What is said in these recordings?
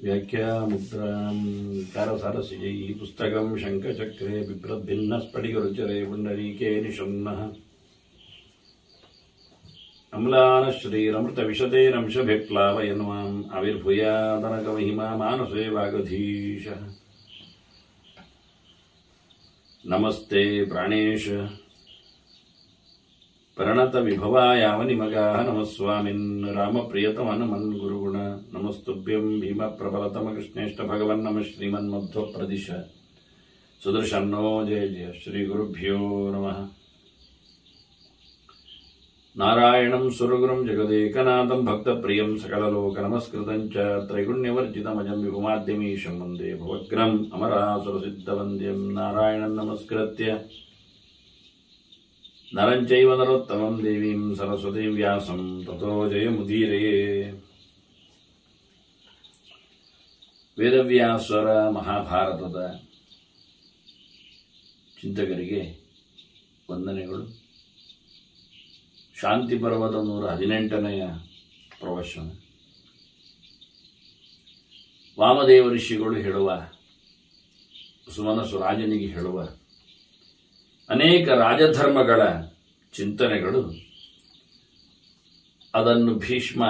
व्याख्यामुद्रां कारसारसिजै पुस्तकं शङ्खचक्रे बिभ्रद्भिन्नस्फटिकरुचिरे पुण्डरीके निषण्णः अम्लानश्रीरमृतविशतेरंशभिप्लावयन् माम् आविर्भूयादनकमहिमा मानसे वागधीशः नमस्ते प्राणेश प्रणतविभवायावनिमगाः नमः स्वामिन् रामप्रियतमनमन् गुरुगुण नमस्तुभ्यं भीमप्रबलतमकृष्णेष्ट भगवन् नमः श्रीमन्मध्वप्रदिश सुदर्शन्नो जय जय श्रीगुरुभ्यो नमः नारायणं सुरगुरुं जगदेकनाथं भक्तप्रियं सकललोकनमस्कृतं च त्रैगुण्यवर्जितमजं विभुमाद्यमीशं वन्दे भवग्रम् अमरासुरसिद्धवन्द्यं नारायणं नमस्कृत्य नरं चैव नरोत्तमं देवीं सरस्वतीं व्यासं ततो जयमुदीरये ವೇದವ್ಯಾಸರ ಮಹಾಭಾರತದ ಚಿಂತಕರಿಗೆ ವಂದನೆಗಳು. ಶಾಂತಿ ಪರ್ವದ 118ನೆಯ ಪ್ರವಚನ. ವಾಮದೇವ ಋಷಿಗಳು ಹೇಳುವ, ಸುಮನಸ್ಸು ರಾಜನಿಗೆ ಹೇಳುವ ಅನೇಕ ರಾಜಧರ್ಮಗಳ ಚಿಂತನೆಗಳು, ಅದನ್ನು ಭೀಷ್ಮ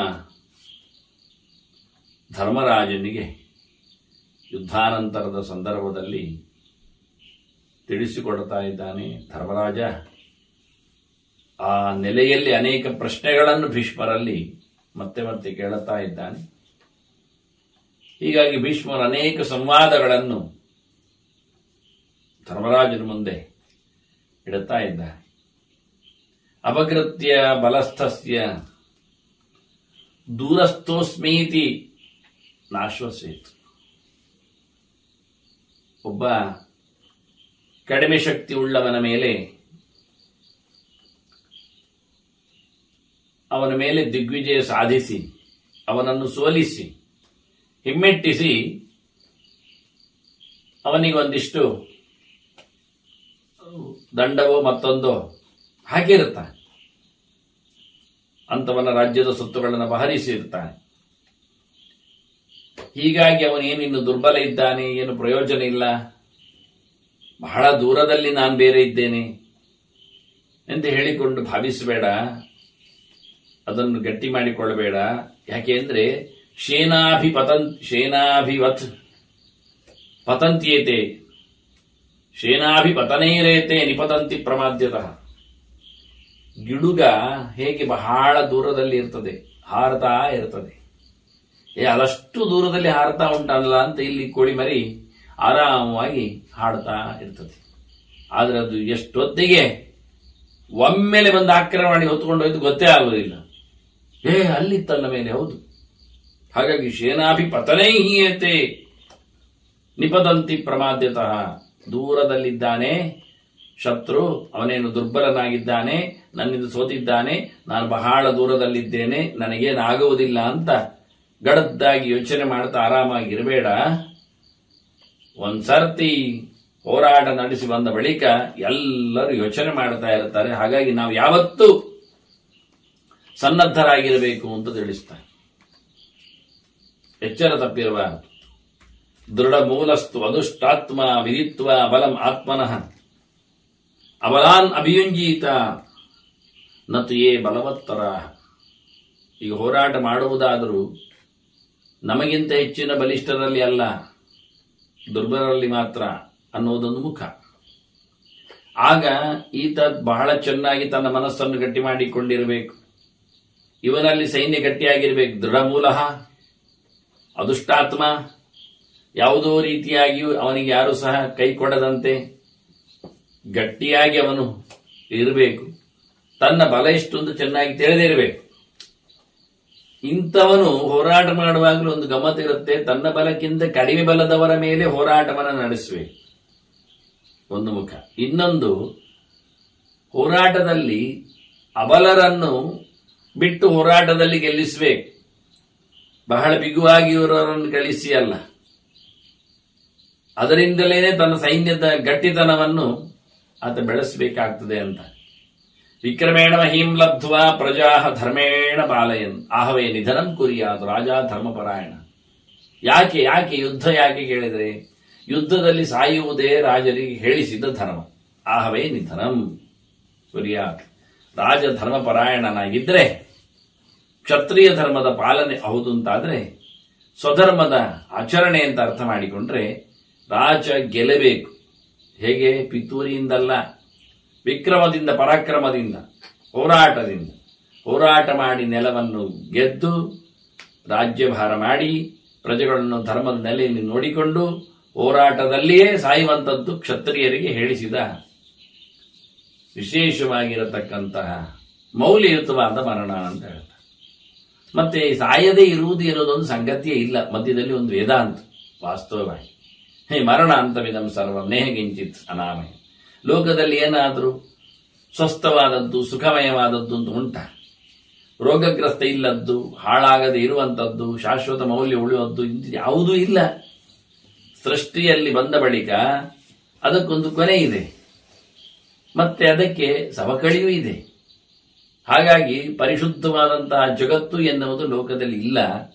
ಧರ್ಮರಾಜನಿಗೆ ಯುದ್ಧಾನಂತರದ ಸಂದರ್ಭದಲ್ಲಿ ತಿಳಿಸಿಕೊಡ್ತಾ ಇದ್ದಾನೆ. ಧರ್ಮರಾಜ ಆ ನೆಲೆಯಲ್ಲಿ ಅನೇಕ ಪ್ರಶ್ನೆಗಳನ್ನು ಭೀಷ್ಮರಲ್ಲಿ ಮತ್ತೆ ಮತ್ತೆ ಕೇಳುತ್ತಾ ಇದ್ದಾನೆ. ಹೀಗಾಗಿ ಭೀಷ್ಮರ ಅನೇಕ ಸಂವಾದಗಳನ್ನು ಧರ್ಮರಾಜನ ಮುಂದೆ ಇಡುತ್ತಾ ಇದ್ದಾರೆ. ಅಪಕೃತ್ಯ ಬಲಸ್ಥಸ್ಯ ದೂರಸ್ಥೋಸ್ಮೀತಿ ನಾಶ್ವಸೇತ್. ಒಬ್ಬ ಕಡಿಮೆ ಶಕ್ತಿ ಉಳ್ಳವನ ಮೇಲೆ ಅವನ ಮೇಲೆ ದಿಗ್ವಿಜಯ ಸಾಧಿಸಿ ಅವನನ್ನು ಸೋಲಿಸಿ ಹಿಮ್ಮೆಟ್ಟಿಸಿ ಅವನಿಗೆ ಒಂದಿಷ್ಟು ದಂಡವೋ ಮತ್ತೊಂದೋ ಹಾಕಿರುತ್ತಾನೆ. ಅಂತವನ ರಾಜ್ಯದ ಸೊತ್ತುಗಳನ್ನು ಬಹರಿಸಿರ್ತಾನೆ. ಹೀಗಾಗಿ ಅವನೇನಿನ್ನು ದುರ್ಬಲ ಇದ್ದಾನೆ, ಏನು ಪ್ರಯೋಜನ ಇಲ್ಲ, ಬಹಳ ದೂರದಲ್ಲಿ ನಾನು ಬೇರೆ ಇದ್ದೇನೆ ಎಂದು ಹೇಳಿಕೊಂಡು ಭಾವಿಸಬೇಡ. ಅದನ್ನು ಗಟ್ಟಿ ಮಾಡಿಕೊಳ್ಳಬೇಡ. ಯಾಕೆಂದ್ರೆ ಶೇನಾಭಿವತ್ ಪತಂತ್ಯೇತೆ ಶೇನಾಭಿಪತನೇರೇತೆ ನಿಪತಂತಿ ಪ್ರಮಾದ್ಯತಃ. ಗಿಡುಗ ಹೇಗೆ ಬಹಳ ದೂರದಲ್ಲಿ ಇರ್ತದೆ, ಹಾರತಾ ಇರ್ತದೆ. ಅದಷ್ಟು ದೂರದಲ್ಲಿ ಹಾರತಾ ಉಂಟಲ್ಲ ಅಂತ ಇಲ್ಲಿ ಕೋಳಿ ಮರಿ ಆರಾಮವಾಗಿ ಹಾಡ್ತಾ ಇರ್ತದೆ. ಆದ್ರೆ ಅದು ಎಷ್ಟೊತ್ತಿಗೆ ಒಮ್ಮೆಲೆ ಬಂದು ಆಕ್ರಮಣ ಹೊತ್ಕೊಂಡು ಹೋಯ್ತು ಗೊತ್ತೇ ಆಗುವುದಿಲ್ಲ. ಅಲ್ಲಿತ್ತಲ್ಲ ಮೇಲೆ, ಹೌದು. ಹಾಗಾಗಿ ಶೇನಾಭಿಪತನೈಹೀಯತೆ ನಿಪದಂತಿ ಪ್ರಮಾದ್ಯತಃ. ದೂರದಲ್ಲಿದ್ದಾನೆ ಶತ್ರು, ಅವನೇನು ದುರ್ಬಲನಾಗಿದ್ದಾನೆ, ನನ್ನಿಂದ ಸೋತಿದ್ದಾನೆ, ನಾನು ಬಹಳ ದೂರದಲ್ಲಿದ್ದೇನೆ, ನನಗೇನಾಗುವುದಿಲ್ಲ ಅಂತ ಗಡದ್ದಾಗಿ ಯೋಚನೆ ಮಾಡ್ತಾ ಆರಾಮಾಗಿರಬೇಡ. ಒಂದ್ಸರ್ತಿ ಹೋರಾಟ ನಡೆಸಿ ಬಂದ ಬಳಿಕ ಎಲ್ಲರೂ ಯೋಚನೆ ಮಾಡ್ತಾ ಇರ್ತಾರೆ. ಹಾಗಾಗಿ ನಾವು ಯಾವತ್ತೂ ಸನ್ನದ್ಧರಾಗಿರಬೇಕು ಅಂತ ತಿಳಿಸ್ತಾರೆ. ಎಚ್ಚರ ತಪ್ಪಿರಬಾರದು. ದೃಢ ಮೂಲಸ್ತು ಅದುಷ್ಟಾತ್ಮ ವಿದಿತ್ವ ಬಲಂ ಆತ್ಮನಃ ಅಬಲಾನ್ ಅಭಿಯುಂಜೀತ ನತು ಯೇ ಬಲವತ್ತರ. ಈಗ ಹೋರಾಟ ಮಾಡುವುದಾದರೂ ನಮಗಿಂತ ಹೆಚ್ಚಿನ ಬಲಿಷ್ಠರಲ್ಲಿ ಅಲ್ಲ, ದುರ್ಬಲರಲ್ಲಿ ಮಾತ್ರ ಅನ್ನೋದೊಂದು ಮುಖ. ಆಗ ಈತ ಬಹಳ ಚೆನ್ನಾಗಿ ತನ್ನ ಮನಸ್ಸನ್ನು ಗಟ್ಟಿ ಮಾಡಿಕೊಂಡಿರಬೇಕು. ಇವನಲ್ಲಿ ಸೈನ್ಯ ಗಟ್ಟಿಯಾಗಿರಬೇಕು. ದೃಢ ಮೂಲಃ ಅದುಷ್ಟಾತ್ಮ, ಯಾವುದೋ ರೀತಿಯಾಗಿಯೂ ಅವನಿಗೆ ಯಾರು ಸಹ ಕೈ ಕೊಡದಂತೆ ಗಟ್ಟಿಯಾಗಿ ಅವನು ಇರಬೇಕು. ತನ್ನ ಬಲ ಎಷ್ಟು ಅಂತ ಚೆನ್ನಾಗಿ ತಿಳಿದಿರಬೇಕು. ಇಂಥವನು ಹೋರಾಟ ಮಾಡುವಾಗಲೂ ಒಂದು ಗಮ್ಮತ್ ಇರುತ್ತೆ. ತನ್ನ ಬಲಕ್ಕಿಂತ ಕಡಿಮೆ ಬಲದವರ ಮೇಲೆ ಹೋರಾಟವನ್ನು ನಡೆಸಬೇಕು, ಒಂದು ಮುಖ. ಇನ್ನೊಂದು, ಹೋರಾಟದಲ್ಲಿ ಅಬಲರನ್ನು ಬಿಟ್ಟು ಹೋರಾಟದಲ್ಲಿ ಗೆಲ್ಲಿಸಬೇಕು. ಬಹಳ ಬಿಗುವಾಗಿ ಇವರನ್ನು ಕಳಿಸಿ ಅಲ್ಲ. ಅದರಿಂದಲೇ ತನ್ನ ಸೈನ್ಯದ ಗಟ್ಟಿತನವನ್ನು ಆತ ಬೆಳೆಸಬೇಕಾಗ್ತದೆ ಅಂತ. ವಿಕ್ರಮೇಣ ಮಹೀಂ ಲಬ್ಧ್ವಾ ಪ್ರಜಾ ಧರ್ಮೇಣ ಪಾಲಯನ್ ಆಹವೇ ನಿಧನಂ ಕುರಿಯಾತ್ ರಾಜ ಧರ್ಮಪರಾಯಣ. ಯಾಕೆ ಯಾಕೆ ಯುದ್ಧ ಯಾಕೆ ಕೇಳಿದರೆ, ಯುದ್ಧದಲ್ಲಿ ಸಾಯುವುದೇ ರಾಜರಿಗೆ ಹೇಳಿಸಿದ ಧರ್ಮ. ಆಹವೇ ನಿಧನಂ ಕುರಿಯಾತ್, ರಾಜ ಧರ್ಮಪರಾಯಣನಾಗಿದ್ದರೆ ಕ್ಷತ್ರಿಯ ಧರ್ಮದ ಪಾಲನೆ ಹೌದು ಅಂತಾದ್ರೆ, ಸ್ವಧರ್ಮದ ಆಚರಣೆ ಅಂತ ಅರ್ಥ ಮಾಡಿಕೊಂಡ್ರೆ ರಾಜ ಗೆಲ್ಲಬೇಕು. ಹೇಗೆ? ಪಿತೂರಿಯಿಂದಲ್ಲ, ವಿಕ್ರಮದಿಂದ, ಪರಾಕ್ರಮದಿಂದ, ಹೋರಾಟದಿಂದ. ಹೋರಾಟ ಮಾಡಿ ನೆಲವನ್ನು ಗೆದ್ದು ರಾಜ್ಯಭಾರ ಮಾಡಿ ಪ್ರಜೆಗಳನ್ನು ಧರ್ಮದ ನೆಲೆಯಲ್ಲಿ ನೋಡಿಕೊಂಡು ಹೋರಾಟದಲ್ಲಿಯೇ ಸಾಯುವಂಥದ್ದು ಕ್ಷತ್ರಿಯರಿಗೆ ಹೇಳಿಸಿದ ವಿಶೇಷವಾಗಿರತಕ್ಕಂತಹ ಮೌಲ್ಯಯುತವಾದ ಮರಣ ಅಂತ ಹೇಳ್ತಾರೆ. ಮತ್ತೆ ಸಾಯದೇ ಇರುವುದು ಎನ್ನುವುದೊಂದು ಸಂಗತಿಯೇ ಇಲ್ಲ, ಮಧ್ಯದಲ್ಲಿ ಒಂದು ವೇದಾಂತ ವಾಸ್ತವವಾಗಿ. ಮರಣ ಅಂತವಿದಂ ಸರ್ವಂ ನೇಹ ಕಿಂಚಿತ್ ಅನಾಮಯ. ಲೋಕದಲ್ಲಿ ಏನಾದರೂ ಸ್ವಸ್ಥವಾದದ್ದು ಸುಖಮಯವಾದದ್ದು ಅಂತ ಉಂಟ? ರೋಗಗ್ರಸ್ತ ಇಲ್ಲದ್ದು, ಹಾಳಾಗದೆ ಇರುವಂಥದ್ದು, ಶಾಶ್ವತ ಮೌಲ್ಯ ಉಳಿಯುವುದು ಯಾವುದೂ ಇಲ್ಲ. ಸೃಷ್ಟಿಯಲ್ಲಿ ಬಂದ ಬಳಿಕ ಅದಕ್ಕೊಂದು ಕೊನೆ ಇದೆ, ಮತ್ತೆ ಅದಕ್ಕೆ ಸವಕಳಿಯೂ ಇದೆ. ಹಾಗಾಗಿ ಪರಿಶುದ್ಧವಾದಂತಹ ಜಗತ್ತು ಎನ್ನುವುದು ಲೋಕದಲ್ಲಿ ಇಲ್ಲ.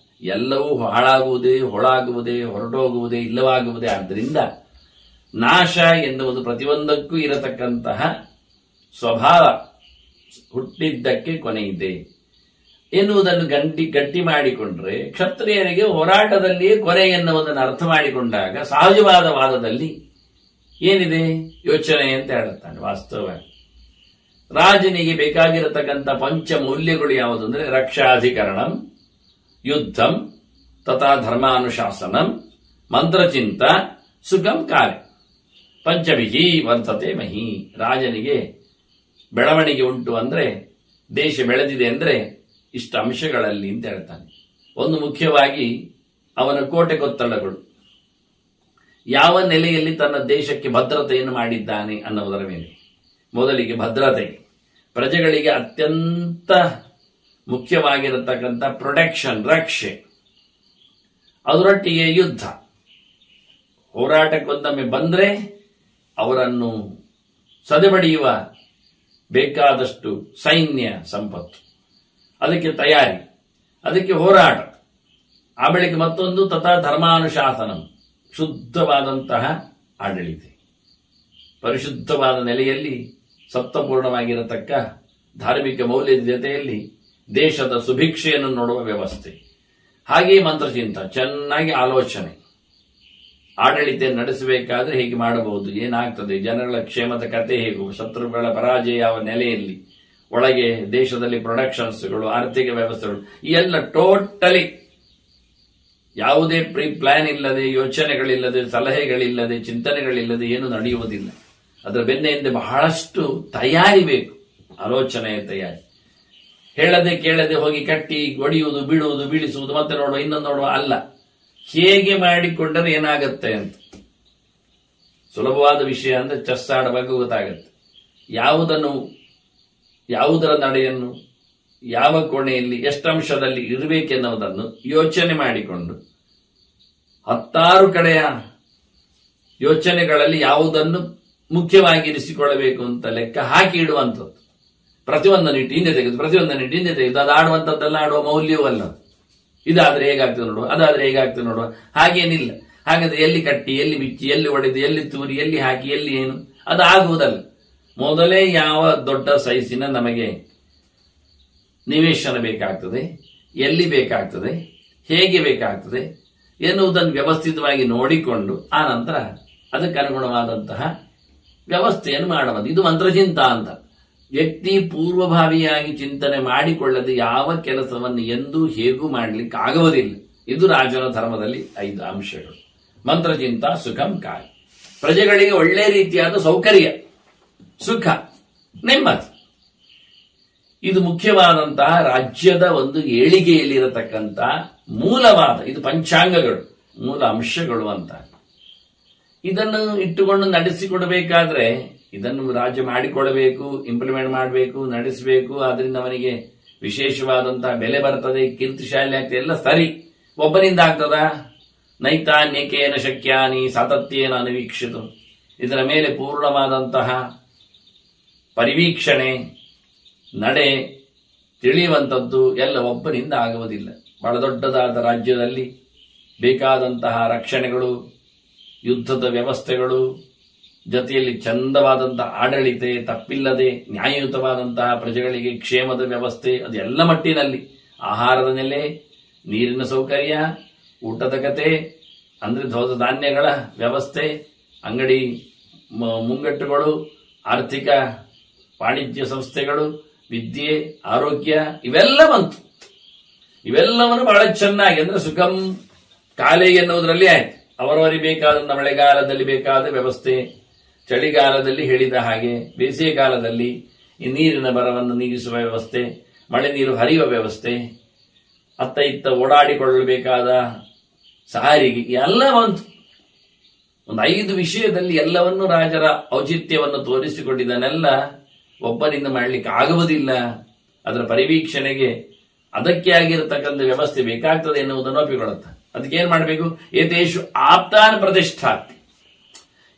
ಎಲ್ಲವೂ ಹಾಳಾಗುವುದೇ, ಹೊಳಾಗುವುದೇ, ಹೊರಟೋಗುವುದೇ, ಇಲ್ಲವಾಗುವುದೇ. ಆದ್ದರಿಂದ ನಾಶ ಎನ್ನುವುದು ಪ್ರತಿಯೊಂದಕ್ಕೂ ಇರತಕ್ಕಂತಹ ಸ್ವಭಾವ, ಹುಟ್ಟಿದ್ದಕ್ಕೆ ಕೊನೆ ಇದೆ ಎನ್ನುವುದನ್ನು ಗಟ್ಟಿ ಮಾಡಿಕೊಂಡ್ರೆ, ಕ್ಷತ್ರಿಯರಿಗೆ ಹೋರಾಟದಲ್ಲಿಯೇ ಕೊನೆ ಎನ್ನುವುದನ್ನು ಅರ್ಥ ಮಾಡಿಕೊಂಡಾಗ ಸಹಜವಾದ ವಾದದಲ್ಲಿ ಏನಿದೆ ಯೋಚನೆ ಅಂತ ಹೇಳುತ್ತಾನೆ. ವಾಸ್ತವವಾಗಿ ರಾಜನಿಗೆ ಬೇಕಾಗಿರತಕ್ಕಂಥ ಪಂಚ ಮೌಲ್ಯಗಳು ಯಾವುದು ಅಂದ್ರೆ, ರಕ್ಷಾಧಿಕರಣಂ, ಯುದ್ಧಂ, ತಥಾ ಧರ್ಮಾನುಶಾಸನಂ, ಮಂತ್ರಚಿಂತ, ಸುಖಂ ಕಾಲೆ, ಪಂಚಭಿಹಿ ವರ್ತತೆ ಮಹಿ. ರಾಜನಿಗೆ ಬೆಳವಣಿಗೆ ಉಂಟು ಅಂದ್ರೆ, ದೇಶ ಬೆಳೆದಿದೆ ಅಂದ್ರೆ ಇಷ್ಟ ಅಂಶಗಳಲ್ಲಿ ಅಂತ ಹೇಳ್ತಾನೆ. ಒಂದು ಮುಖ್ಯವಾಗಿ ಅವನ ಕೋಟೆ ಕೊತ್ತಳಗಳು, ಯಾವ ನೆಲೆಯಲ್ಲಿ ತನ್ನ ದೇಶಕ್ಕೆ ಭದ್ರತೆಯನ್ನು ಮಾಡಿದ್ದಾನೆ ಅನ್ನುವುದರ ಮೇಲೆ. ಮೊದಲಿಗೆ ಭದ್ರತೆ, ಪ್ರಜೆಗಳಿಗೆ ಅತ್ಯಂತ ಮುಖ್ಯವಾಗಿರತಕ್ಕಂಥ ಪ್ರೊಟೆಕ್ಷನ್, ರಕ್ಷೆ. ಅದರೊಟ್ಟಿಗೆ ಯುದ್ಧ, ಹೋರಾಟಕ್ಕೊಂದೊಮ್ಮೆ ಬಂದ್ರೆ ಅವರನ್ನು ಸದೆಬಡಿಯುವ ಬೇಕಾದಷ್ಟು ಸೈನ್ಯ ಸಂಪತ್ತು, ಅದಕ್ಕೆ ತಯಾರಿ, ಅದಕ್ಕೆ ಹೋರಾಟ. ಆ ಬಳಿಕ ಮತ್ತೊಂದು ತಥಾ ಧರ್ಮಾನುಶಾಸನ, ಶುದ್ಧವಾದಂತಹ ಆಡಳಿತ, ಪರಿಶುದ್ಧವಾದ ನೆಲೆಯಲ್ಲಿ ಸತ್ವಪೂರ್ಣವಾಗಿರತಕ್ಕ ಧಾರ್ಮಿಕ ಮೌಲ್ಯದ ಜೊತೆಯಲ್ಲಿ ದೇಶದ ಸುಭಿಕ್ಷೆಯನ್ನು ನೋಡುವ ವ್ಯವಸ್ಥೆ. ಹಾಗೆಯೇ ಮಂತ್ರಚಿಂತ, ಚೆನ್ನಾಗಿ ಆಲೋಚನೆ, ಆಡಳಿತ ನಡೆಸಬೇಕಾದ್ರೆ ಹೇಗೆ ಮಾಡಬಹುದು, ಏನಾಗ್ತದೆ, ಜನಗಳ ಕ್ಷೇಮದ ಕತೆ ಹೇಗೂ, ಶತ್ರುಗಳ ಪರಾಜಯ ಯಾವ ನೆಲೆಯಲ್ಲಿ, ಒಳಗೆ ದೇಶದಲ್ಲಿ ಪ್ರೊಡಕ್ಷನ್ಸ್ಗಳು, ಆರ್ಥಿಕ ವ್ಯವಸ್ಥೆಗಳು, ಈ ಎಲ್ಲ ಟೋಟಲಿ ಯಾವುದೇ ಪ್ರೀ ಪ್ಲಾನ್ ಇಲ್ಲದೆ, ಯೋಚನೆಗಳಿಲ್ಲದೆ, ಸಲಹೆಗಳಿಲ್ಲದೆ, ಚಿಂತನೆಗಳಿಲ್ಲದೆ ಏನು ನಡೆಯುವುದಿಲ್ಲ. ಅದರ ಬೆನ್ನೆಯಿಂದ ಬಹಳಷ್ಟು ತಯಾರಿ ಬೇಕು, ಆಲೋಚನೆಯ ತಯಾರಿ. ಹೇಳದೆ ಕೇಳದೆ ಹೋಗಿ ಕಟ್ಟಿ ಒಡೆಯುವುದು, ಬಿಡುವುದು, ಬೀಳಿಸುವುದು, ಮತ್ತೆ ನೋಡುವ, ಇನ್ನೊಂದು ನೋಡುವ ಅಲ್ಲ. ಹೇಗೆ ಮಾಡಿಕೊಂಡರೆ ಏನಾಗತ್ತೆ ಅಂತ ಸುಲಭವಾದ ವಿಷಯ ಅಂದ್ರೆ ಚೆಸ್ ಆಡುವಾಗ ಗೊತ್ತಾಗತ್ತೆ. ಯಾವುದರ ನಡೆಯನ್ನು ಯಾವ ಕೋಣೆಯಲ್ಲಿ ಎಷ್ಟಂಶದಲ್ಲಿ ಇರಬೇಕೆನ್ನುವುದನ್ನು ಯೋಚನೆ ಮಾಡಿಕೊಂಡು 10 ಕಡೆಯ ಯೋಚನೆಗಳಲ್ಲಿ ಯಾವುದನ್ನು ಮುಖ್ಯವಾಗಿರಿಸಿಕೊಳ್ಳಬೇಕು ಅಂತ ಲೆಕ್ಕ ಹಾಕಿ ಇಡುವಂಥದ್ದು. ಪ್ರತಿಯೊಂದನ್ನು ಇಟ್ಟು ಹಿಂದೆ ತೆಗೆದು, ಪ್ರತಿಯೊಂದನ್ನು ಇಟ್ಟು ಹಿಂದೆ ತೆಗೆದು, ಅದು ಆಡುವಂಥದ್ದೆಲ್ಲ ಆಡುವ ಮೌಲ್ಯವೂ ಅಲ್ಲ. ಇದಾದ್ರೆ ಹೇಗಾಗ್ತದೆ ನೋಡುವ, ಅದಾದ್ರೆ ಹೇಗಾಗ್ತದೆ ನೋಡುವ, ಹಾಗೇನಿಲ್ಲ. ಹಾಗಾದ್ರೆ ಎಲ್ಲಿ ಕಟ್ಟಿ, ಎಲ್ಲಿ ಬಿಚ್ಚಿ, ಎಲ್ಲಿ ಒಡೆದು, ಎಲ್ಲಿ ತೂರಿ, ಎಲ್ಲಿ ಹಾಕಿ, ಎಲ್ಲಿ ಏನು, ಅದು ಆಗುವುದಲ್ಲ. ಮೊದಲೇ ಯಾವ ದೊಡ್ಡ ಸೈಜಿನ ನಮಗೆ ನಿವೇಶನ ಬೇಕಾಗ್ತದೆ, ಎಲ್ಲಿ ಬೇಕಾಗ್ತದೆ, ಹೇಗೆ ಬೇಕಾಗ್ತದೆ ಎನ್ನುವುದನ್ನು ವ್ಯವಸ್ಥಿತವಾಗಿ ನೋಡಿಕೊಂಡು ಆ ನಂತರ ಅದಕ್ಕನುಗುಣವಾದಂತಹ ವ್ಯವಸ್ಥೆಯನ್ನು ಮಾಡುವುದು. ಇದು ಮಂತ್ರಚಿಂತ ಅಂತ. ವ್ಯಕ್ತಿ ಪೂರ್ವಭಾವಿಯಾಗಿ ಚಿಂತನೆ ಮಾಡಿಕೊಳ್ಳದೆ ಯಾವ ಕೆಲಸವನ್ನು ಎಂದೂ ಹೇಗೂ ಮಾಡಲಿಕ್ಕೆ ಆಗುವುದಿಲ್ಲ. ಇದು ರಾಜನ ಧರ್ಮದಲ್ಲಿ 5 ಅಂಶಗಳು. ಮಂತ್ರಚಿಂತ, ಸುಖಂ ಕಾಯ, ಪ್ರಜೆಗಳಿಗೆ ಒಳ್ಳೆ ರೀತಿಯಾದ ಸೌಕರ್ಯ, ಸುಖ, ನೆಮ್ಮದಿ. ಇದು ಮುಖ್ಯವಾದಂತಹ ರಾಜ್ಯದ ಒಂದು ಏಳಿಗೆಯಲ್ಲಿರತಕ್ಕಂಥ ಮೂಲವಾದ, ಇದು ಪಂಚಾಂಗಗಳು, ಮೂಲ ಅಂಶಗಳು ಅಂತ. ಇದನ್ನು ಇಟ್ಟುಕೊಂಡು ನಡೆಸಿಕೊಡಬೇಕಾದ್ರೆ ಇದನ್ನು ರಾಜ್ಯ ಮಾಡಿಕೊಡಬೇಕು, ಇಂಪ್ಲಿಮೆಂಟ್ ಮಾಡಬೇಕು, ನಡೆಸಬೇಕು. ಅದರಿಂದ ಅವನಿಗೆ ವಿಶೇಷವಾದಂತಹ ಬೆಲೆ ಬರ್ತದೆ, ಕೀರ್ತಿಶಾಲಿ ಆಗ್ತದೆ, ಎಲ್ಲ ಸರಿ. ಒಬ್ಬನಿಂದ ಆಗ್ತದ? ನೈತಾನ್ಯಕೇನ ಶಕ್ಯಾನಿ ಸಾತತ್ಯೇನ ಅನುವೀಕ್ಷಿತು. ಇದರ ಮೇಲೆ ಪೂರ್ಣವಾದಂತಹ ಪರಿವೀಕ್ಷಣೆ, ನಡೆ ತಿಳಿಯುವಂಥದ್ದು ಎಲ್ಲ ಒಬ್ಬನಿಂದ ಆಗುವುದಿಲ್ಲ. ಬಹಳ ದೊಡ್ಡದಾದ ರಾಜ್ಯದಲ್ಲಿ ಬೇಕಾದಂತಹ ರಕ್ಷಣೆಗಳು, ಯುದ್ಧದ ವ್ಯವಸ್ಥೆಗಳು, ಜೊತೆಯಲ್ಲಿ ಚಂದವಾದಂತಹ ಆಡಳಿತ, ತಪ್ಪಿಲ್ಲದೆ ನ್ಯಾಯಯುತವಾದಂತಹ ಪ್ರಜೆಗಳಿಗೆ ಕ್ಷೇಮದ ವ್ಯವಸ್ಥೆ, ಅದೆಲ್ಲ ಮಟ್ಟಿನಲ್ಲಿ ಆಹಾರದ ನೆಲೆ, ನೀರಿನ ಸೌಕರ್ಯ, ಊಟದ ಕತೆ, ಅಂದ್ರೆ ಧೋದ ಧಾನ್ಯಗಳ ವ್ಯವಸ್ಥೆ, ಅಂಗಡಿ ಮುಂಗಟ್ಟುಗಳು, ಆರ್ಥಿಕ ವಾಣಿಜ್ಯ ಸಂಸ್ಥೆಗಳು, ವಿದ್ಯೆ, ಆರೋಗ್ಯ, ಇವೆಲ್ಲ ಬಂತು. ಇವೆಲ್ಲವನ್ನು ಬಹಳ ಚೆನ್ನಾಗಿ ಅಂದ್ರೆ ಸುಖಂ ಕಾಲೆ ಎನ್ನುವುದರಲ್ಲಿ ಆಯ್ತು. ಅವರವರಿಗೆ ಬೇಕಾದ ಮಳೆಗಾಲದಲ್ಲಿ ಬೇಕಾದ ವ್ಯವಸ್ಥೆ, ಚಳಿಗಾಲದಲ್ಲಿ ಹೇಳಿದ ಹಾಗೆ, ಬೇಸಿಗೆ ಕಾಲದಲ್ಲಿ ಈ ನೀರಿನ ಬರವನ್ನು ನೀಗಿಸುವ ವ್ಯವಸ್ಥೆ, ಮಳೆ ನೀರು ಹರಿಯುವ ವ್ಯವಸ್ಥೆ, ಅತ್ತ ಇತ್ತ ಓಡಾಡಿಕೊಳ್ಳಬೇಕಾದ ಸಾರಿಗೆ ಎಲ್ಲ ಬಂತು. ಒಂದು 5 ವಿಷಯದಲ್ಲಿ ಎಲ್ಲವನ್ನು ರಾಜರ ಔಚಿತ್ಯವನ್ನು ತೋರಿಸಿಕೊಟ್ಟಿದ್ದನ್ನೆಲ್ಲ ಒಬ್ಬನಿಂದ ಮಾಡಲಿಕ್ಕೆ ಆಗುವುದಿಲ್ಲ. ಅದರ ಪರಿವೀಕ್ಷಣೆಗೆ ಅದಕ್ಕೆ ಆಗಿರತಕ್ಕಂಥ ವ್ಯವಸ್ಥೆ ಬೇಕಾಗ್ತದೆ ಎನ್ನುವುದನ್ನು ಒಪ್ಪಿಕೊಳ್ಳುತ್ತೆ. ಅದಕ್ಕೇನ್ ಮಾಡಬೇಕು? ಏತೇಷು ಆಪ್ತಾನ್ ಪ್ರತಿಷ್ಠಾತಿ.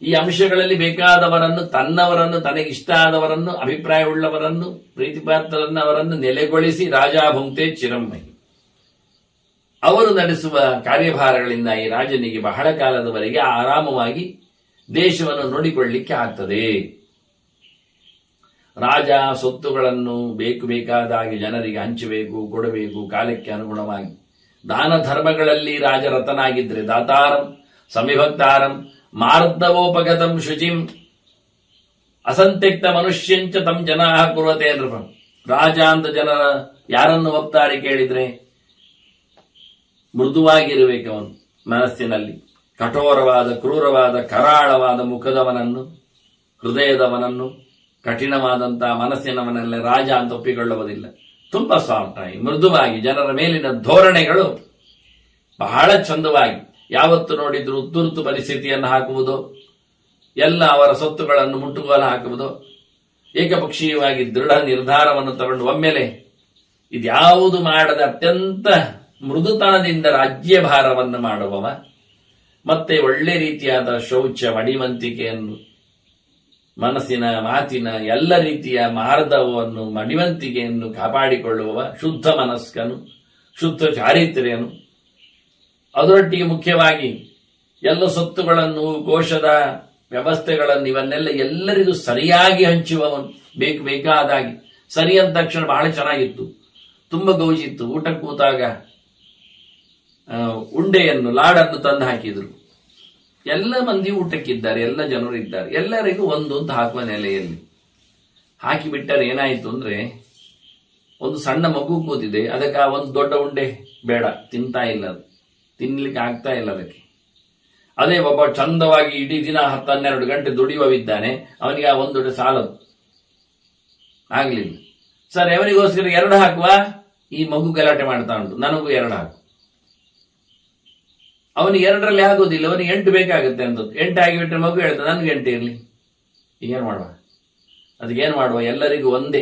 ಈ ಅಂಶಗಳಲ್ಲಿ ಬೇಕಾದವರನ್ನು, ತನ್ನವರನ್ನು, ತನಗಿಷ್ಟ ಆದವರನ್ನು, ಅಭಿಪ್ರಾಯವುಳ್ಳವರನ್ನು, ಪ್ರೀತಿಪಾತ್ರರನ್ನು ಅವರನ್ನು ನೆಲೆಗೊಳಿಸಿ ರಾಜಾ ಭುಂಕ್ತೆ ಚಿರಂಮೈ. ಅವರು ನಡೆಸುವ ಕಾರ್ಯಭಾರಗಳಿಂದ ಈ ರಾಜನಿಗೆ ಬಹಳ ಕಾಲದವರೆಗೆ ಆರಾಮವಾಗಿ ದೇಶವನ್ನು ನೋಡಿಕೊಳ್ಳಲಿಕ್ಕೆ ಆಗ್ತದೆ. ರಾಜ ಸೊತ್ತುಗಳನ್ನು ಬೇಕಾದಾಗಿ ಜನರಿಗೆ ಹಂಚಬೇಕು, ಕೊಡಬೇಕು, ಕಾಲಕ್ಕೆ ಅನುಗುಣವಾಗಿ. ದಾನ ಧರ್ಮಗಳಲ್ಲಿ ರಾಜ ರತನಾಗಿದ್ರೆ ದಾತಾರಂ ಸಮಿಭಕ್ತಾರಂ ಮಾರ್ದವೋಪಗತಂ ಶುಚಿಂ ಅಸಂತ್ಯಕ್ತ ಮನುಷ್ಯಂಚ ತಂ ಜನಾ ಕುರುವತೆ ನೃಪ. ರಾಜ ಅಂತ ಜನರ ಯಾರನ್ನು ಒಪ್ತಾರೆ ಕೇಳಿದ್ರೆ ಮೃದುವಾಗಿರಬೇಕು ಅವನು ಮನಸ್ಸಿನಲ್ಲಿ. ಕಠೋರವಾದ, ಕ್ರೂರವಾದ, ಕರಾಳವಾದ ಮುಖದವನನ್ನು, ಹೃದಯದವನನ್ನು, ಕಠಿಣವಾದಂತಹ ಮನಸ್ಸಿನವನೆಲ್ಲ ರಾಜ ಅಂತ ಒಪ್ಪಿಕೊಳ್ಳುವುದಿಲ್ಲ. ತುಂಬಾ ಸಾಫ್ಟ್ ಆಗಿ, ಮೃದುವಾಗಿ, ಜನರ ಮೇಲಿನ ಧೋರಣೆಗಳು ಬಹಳ ಚಂದವಾಗಿ, ಯಾವತ್ತು ನೋಡಿದ್ರು ತುರ್ತು ಪರಿಸ್ಥಿತಿಯನ್ನು ಹಾಕುವುದು, ಎಲ್ಲ ಅವರ ಸೊತ್ತುಗಳನ್ನು ಮುಟ್ಟುಗೋಲು ಹಾಕುವುದು, ಏಕಪಕ್ಷೀಯವಾಗಿ ದೃಢ ನಿರ್ಧಾರವನ್ನು ತಗೊಂಡು ಒಮ್ಮೆಲೆ ಇದ್ಯಾವುದು ಮಾಡದ ಅತ್ಯಂತ ಮೃದುತನದಿಂದ ರಾಜ್ಯಭಾರವನ್ನು ಮಾಡುವವ, ಮತ್ತೆ ಒಳ್ಳೆ ರೀತಿಯಾದ ಶೌಚ, ಮಡಿವಂತಿಕೆಯನ್ನು, ಮನಸ್ಸಿನ ಮಾತಿನ ಎಲ್ಲ ರೀತಿಯ ಮಾರ್ಧವವನ್ನು, ಮಡಿವಂತಿಕೆಯನ್ನು ಕಾಪಾಡಿಕೊಳ್ಳುವವ, ಶುದ್ಧ ಮನಸ್ಕನು, ಶುದ್ಧ ಚಾರಿತ್ರ್ಯನು. ಅದರೊಟ್ಟಿಗೆ ಮುಖ್ಯವಾಗಿ ಎಲ್ಲ ಸೊತ್ತುಗಳನ್ನು, ಕೋಶದ ವ್ಯವಸ್ಥೆಗಳನ್ನು, ಇವನ್ನೆಲ್ಲ ಎಲ್ಲರಿಗೂ ಸರಿಯಾಗಿ ಹಂಚುವವನು. ಬೇಕಾದಾಗಿ ಸರಿ ಅಂದ ತಕ್ಷಣ ಬಹಳ ಚೆನ್ನಾಗಿತ್ತು, ತುಂಬಾ ಗೌಜಿತ್ತು. ಊಟಕ್ಕೆ ಕೂತಾಗ ಉಂಡೆಯನ್ನು, ಲಾಡನ್ನು ತಂದು ಹಾಕಿದ್ರು. ಎಲ್ಲ ಮಂದಿ ಊಟಕ್ಕಿದ್ದಾರೆ, ಎಲ್ಲ ಜನರು ಇದ್ದಾರೆ, ಎಲ್ಲರಿಗೂ ಒಂದು ಅಂತ ಹಾಕುವ ನೆಲೆಯಲ್ಲಿ ಹಾಕಿಬಿಟ್ಟರೆ ಏನಾಯಿತು ಅಂದ್ರೆ, ಒಂದು ಸಣ್ಣ ಮಗು ಕೂತಿದೆ, ಅದಕ್ಕೆ ಆ ಒಂದು ದೊಡ್ಡ ಉಂಡೆ ಬೇಡ, ತಿಂತಾ ಇಲ್ಲ, ಅದು ತಿನ್ಲಿಕ್ಕೆ ಆಗ್ತಾ ಇಲ್ಲ ಅದಕ್ಕೆ. ಅದೇ ಒಬ್ಬ ಚಂದವಾಗಿ ಇಡೀ ದಿನ 10-12 ಗಂಟೆ ದುಡಿಯುವವಿದ್ದಾನೆ, ಅವನಿಗೆ ಆ ಒಂದು ಉಂಡೆ ಸಾಲದು, ಆಗ್ಲಿಲ್ಲ. ಸರ್ ಅವನಿಗೋಸ್ಕರ 2 ಹಾಕುವ, ಈ ಮಗು ಗಲಾಟೆ ಮಾಡ್ತಾ ಉಂಟು, ನನಗೂ 2 ಹಾಕು. ಅವನಿಗೆ 2ರಲ್ಲಿ ಆಗೋದಿಲ್ಲ, ಅವನಿಗೆ 8 ಬೇಕಾಗುತ್ತೆ ಅಂತ. 8 ಆಗಿಬಿಟ್ರೆ ಮಗು ಹೇಳ್ತಾನೆ ನನ್ಗೆ 8 ಇರಲಿ. ಈಗೇನು ಮಾಡುವ? ಅದಕ್ಕೇನು ಮಾಡುವ? ಎಲ್ಲರಿಗೂ ಒಂದೇ,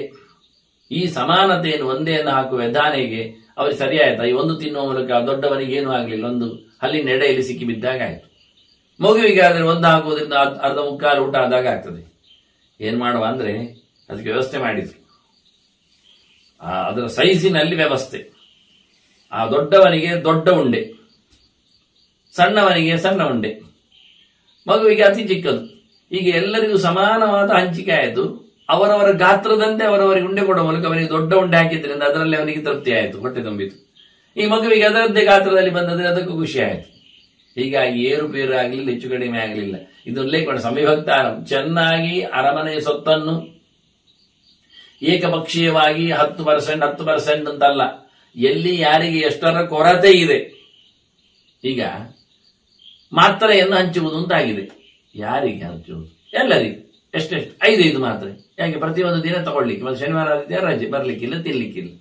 ಈ ಸಮಾನತೆಯನ್ನು ಒಂದೇಯನ್ನು ಹಾಕುವ ವಿಧಾನೆಗೆ ಅವ್ರಿಗೆ ಸರಿಯಾಯ್ತಾ? ಈ ಒಂದು ತಿನ್ನುವ ಮೂಲಕ ದೊಡ್ಡವನಿಗೆ ಏನೂ ಆಗ್ಲಿಲ್ಲ, ಒಂದು ಹಲ್ಲಿನ ಎಡೆಯಲ್ಲಿ ಸಿಕ್ಕಿ ಬಿದ್ದಾಗ ಆಯ್ತು. ಮಗುವಿಗೆ ಆದ್ರೆ 1 ಹಾಕುವುದರಿಂದ ಅರ್ಧ ಮುಕ್ಕಾಲು ಊಟ ಆದಾಗ ಆಗ್ತದೆ. ಏನ್ ಮಾಡುವ ಅಂದ್ರೆ ಅದಕ್ಕೆ ವ್ಯವಸ್ಥೆ ಮಾಡಿದ್ರು. ಅದರ ಸೈಜಿನಲ್ಲಿ ವ್ಯವಸ್ಥೆ. ಆ ದೊಡ್ಡವನಿಗೆ ದೊಡ್ಡ ಉಂಡೆ, ಸಣ್ಣವನಿಗೆ ಸಣ್ಣ ಉಂಡೆ, ಮಗುವಿಗೆ ಅತಿ ಚಿಕ್ಕದು. ಈಗ ಎಲ್ಲರಿಗೂ ಸಮಾನವಾದ ಹಂಚಿಕೆ ಆಯಿತು. ಅವರವರ ಗಾತ್ರದಂತೆ ಅವರವರಿಗೆ ಉಂಡೆ ಕೊಡುವ ಮೂಲಕ ಅವನಿಗೆ ದೊಡ್ಡ ಉಂಡೆ ಹಾಕಿದ್ರಿಂದ ಅದರಲ್ಲಿ ಅವನಿಗೆ ತೃಪ್ತಿ ಆಯಿತು, ಹೊಟ್ಟೆ ತುಂಬಿತು. ಈ ಮಗುವಿಗೆ ಅದರದ್ದೇ ಗಾತ್ರದಲ್ಲಿ ಬಂದದ್ರೆ ಅದಕ್ಕೂ ಖುಷಿ ಆಯಿತು. ಹೀಗಾಗಿ ಏರುಪೇರು ಆಗಲಿಲ್ಲ, ಹೆಚ್ಚು ಕಡಿಮೆ ಆಗಲಿಲ್ಲ. ಇದು ಉಲ್ಲೇಖ ಸಮಿಭಕ್ತಾರಂ, ಚೆನ್ನಾಗಿ ಅರಮನೆಯ ಸೊತ್ತನ್ನು ಏಕಪಕ್ಷೀಯವಾಗಿ 10% ಅಂತಲ್ಲ, ಎಲ್ಲಿ ಯಾರಿಗೆ ಎಷ್ಟರ ಕೊರತೆ ಇದೆ, ಈಗ ಮಾತ್ರೆಯನ್ನು ಹಂಚುವುದು ಅಂತಾಗಿದೆ. ಯಾರಿಗೆ ಹಂಚುವುದು? ಎಲ್ಲರಿಗೂ ಎಷ್ಟೆಷ್ಟು 5 ಮಾತ್ರೆ. ಯಾಕೆ? ಪ್ರತಿಯೊಂದು ದಿನ ತಗೊಳ್ಲಿಕ್ಕೆ, ಮತ್ತೆ ಶನಿವಾರ ಆದಿತ್ಯ ರಜೆ, ಬರ್ಲಿಕ್ಕಿಲ್ಲ, ತಿನ್ಲಿಕ್ಕಿಲ್ಲ.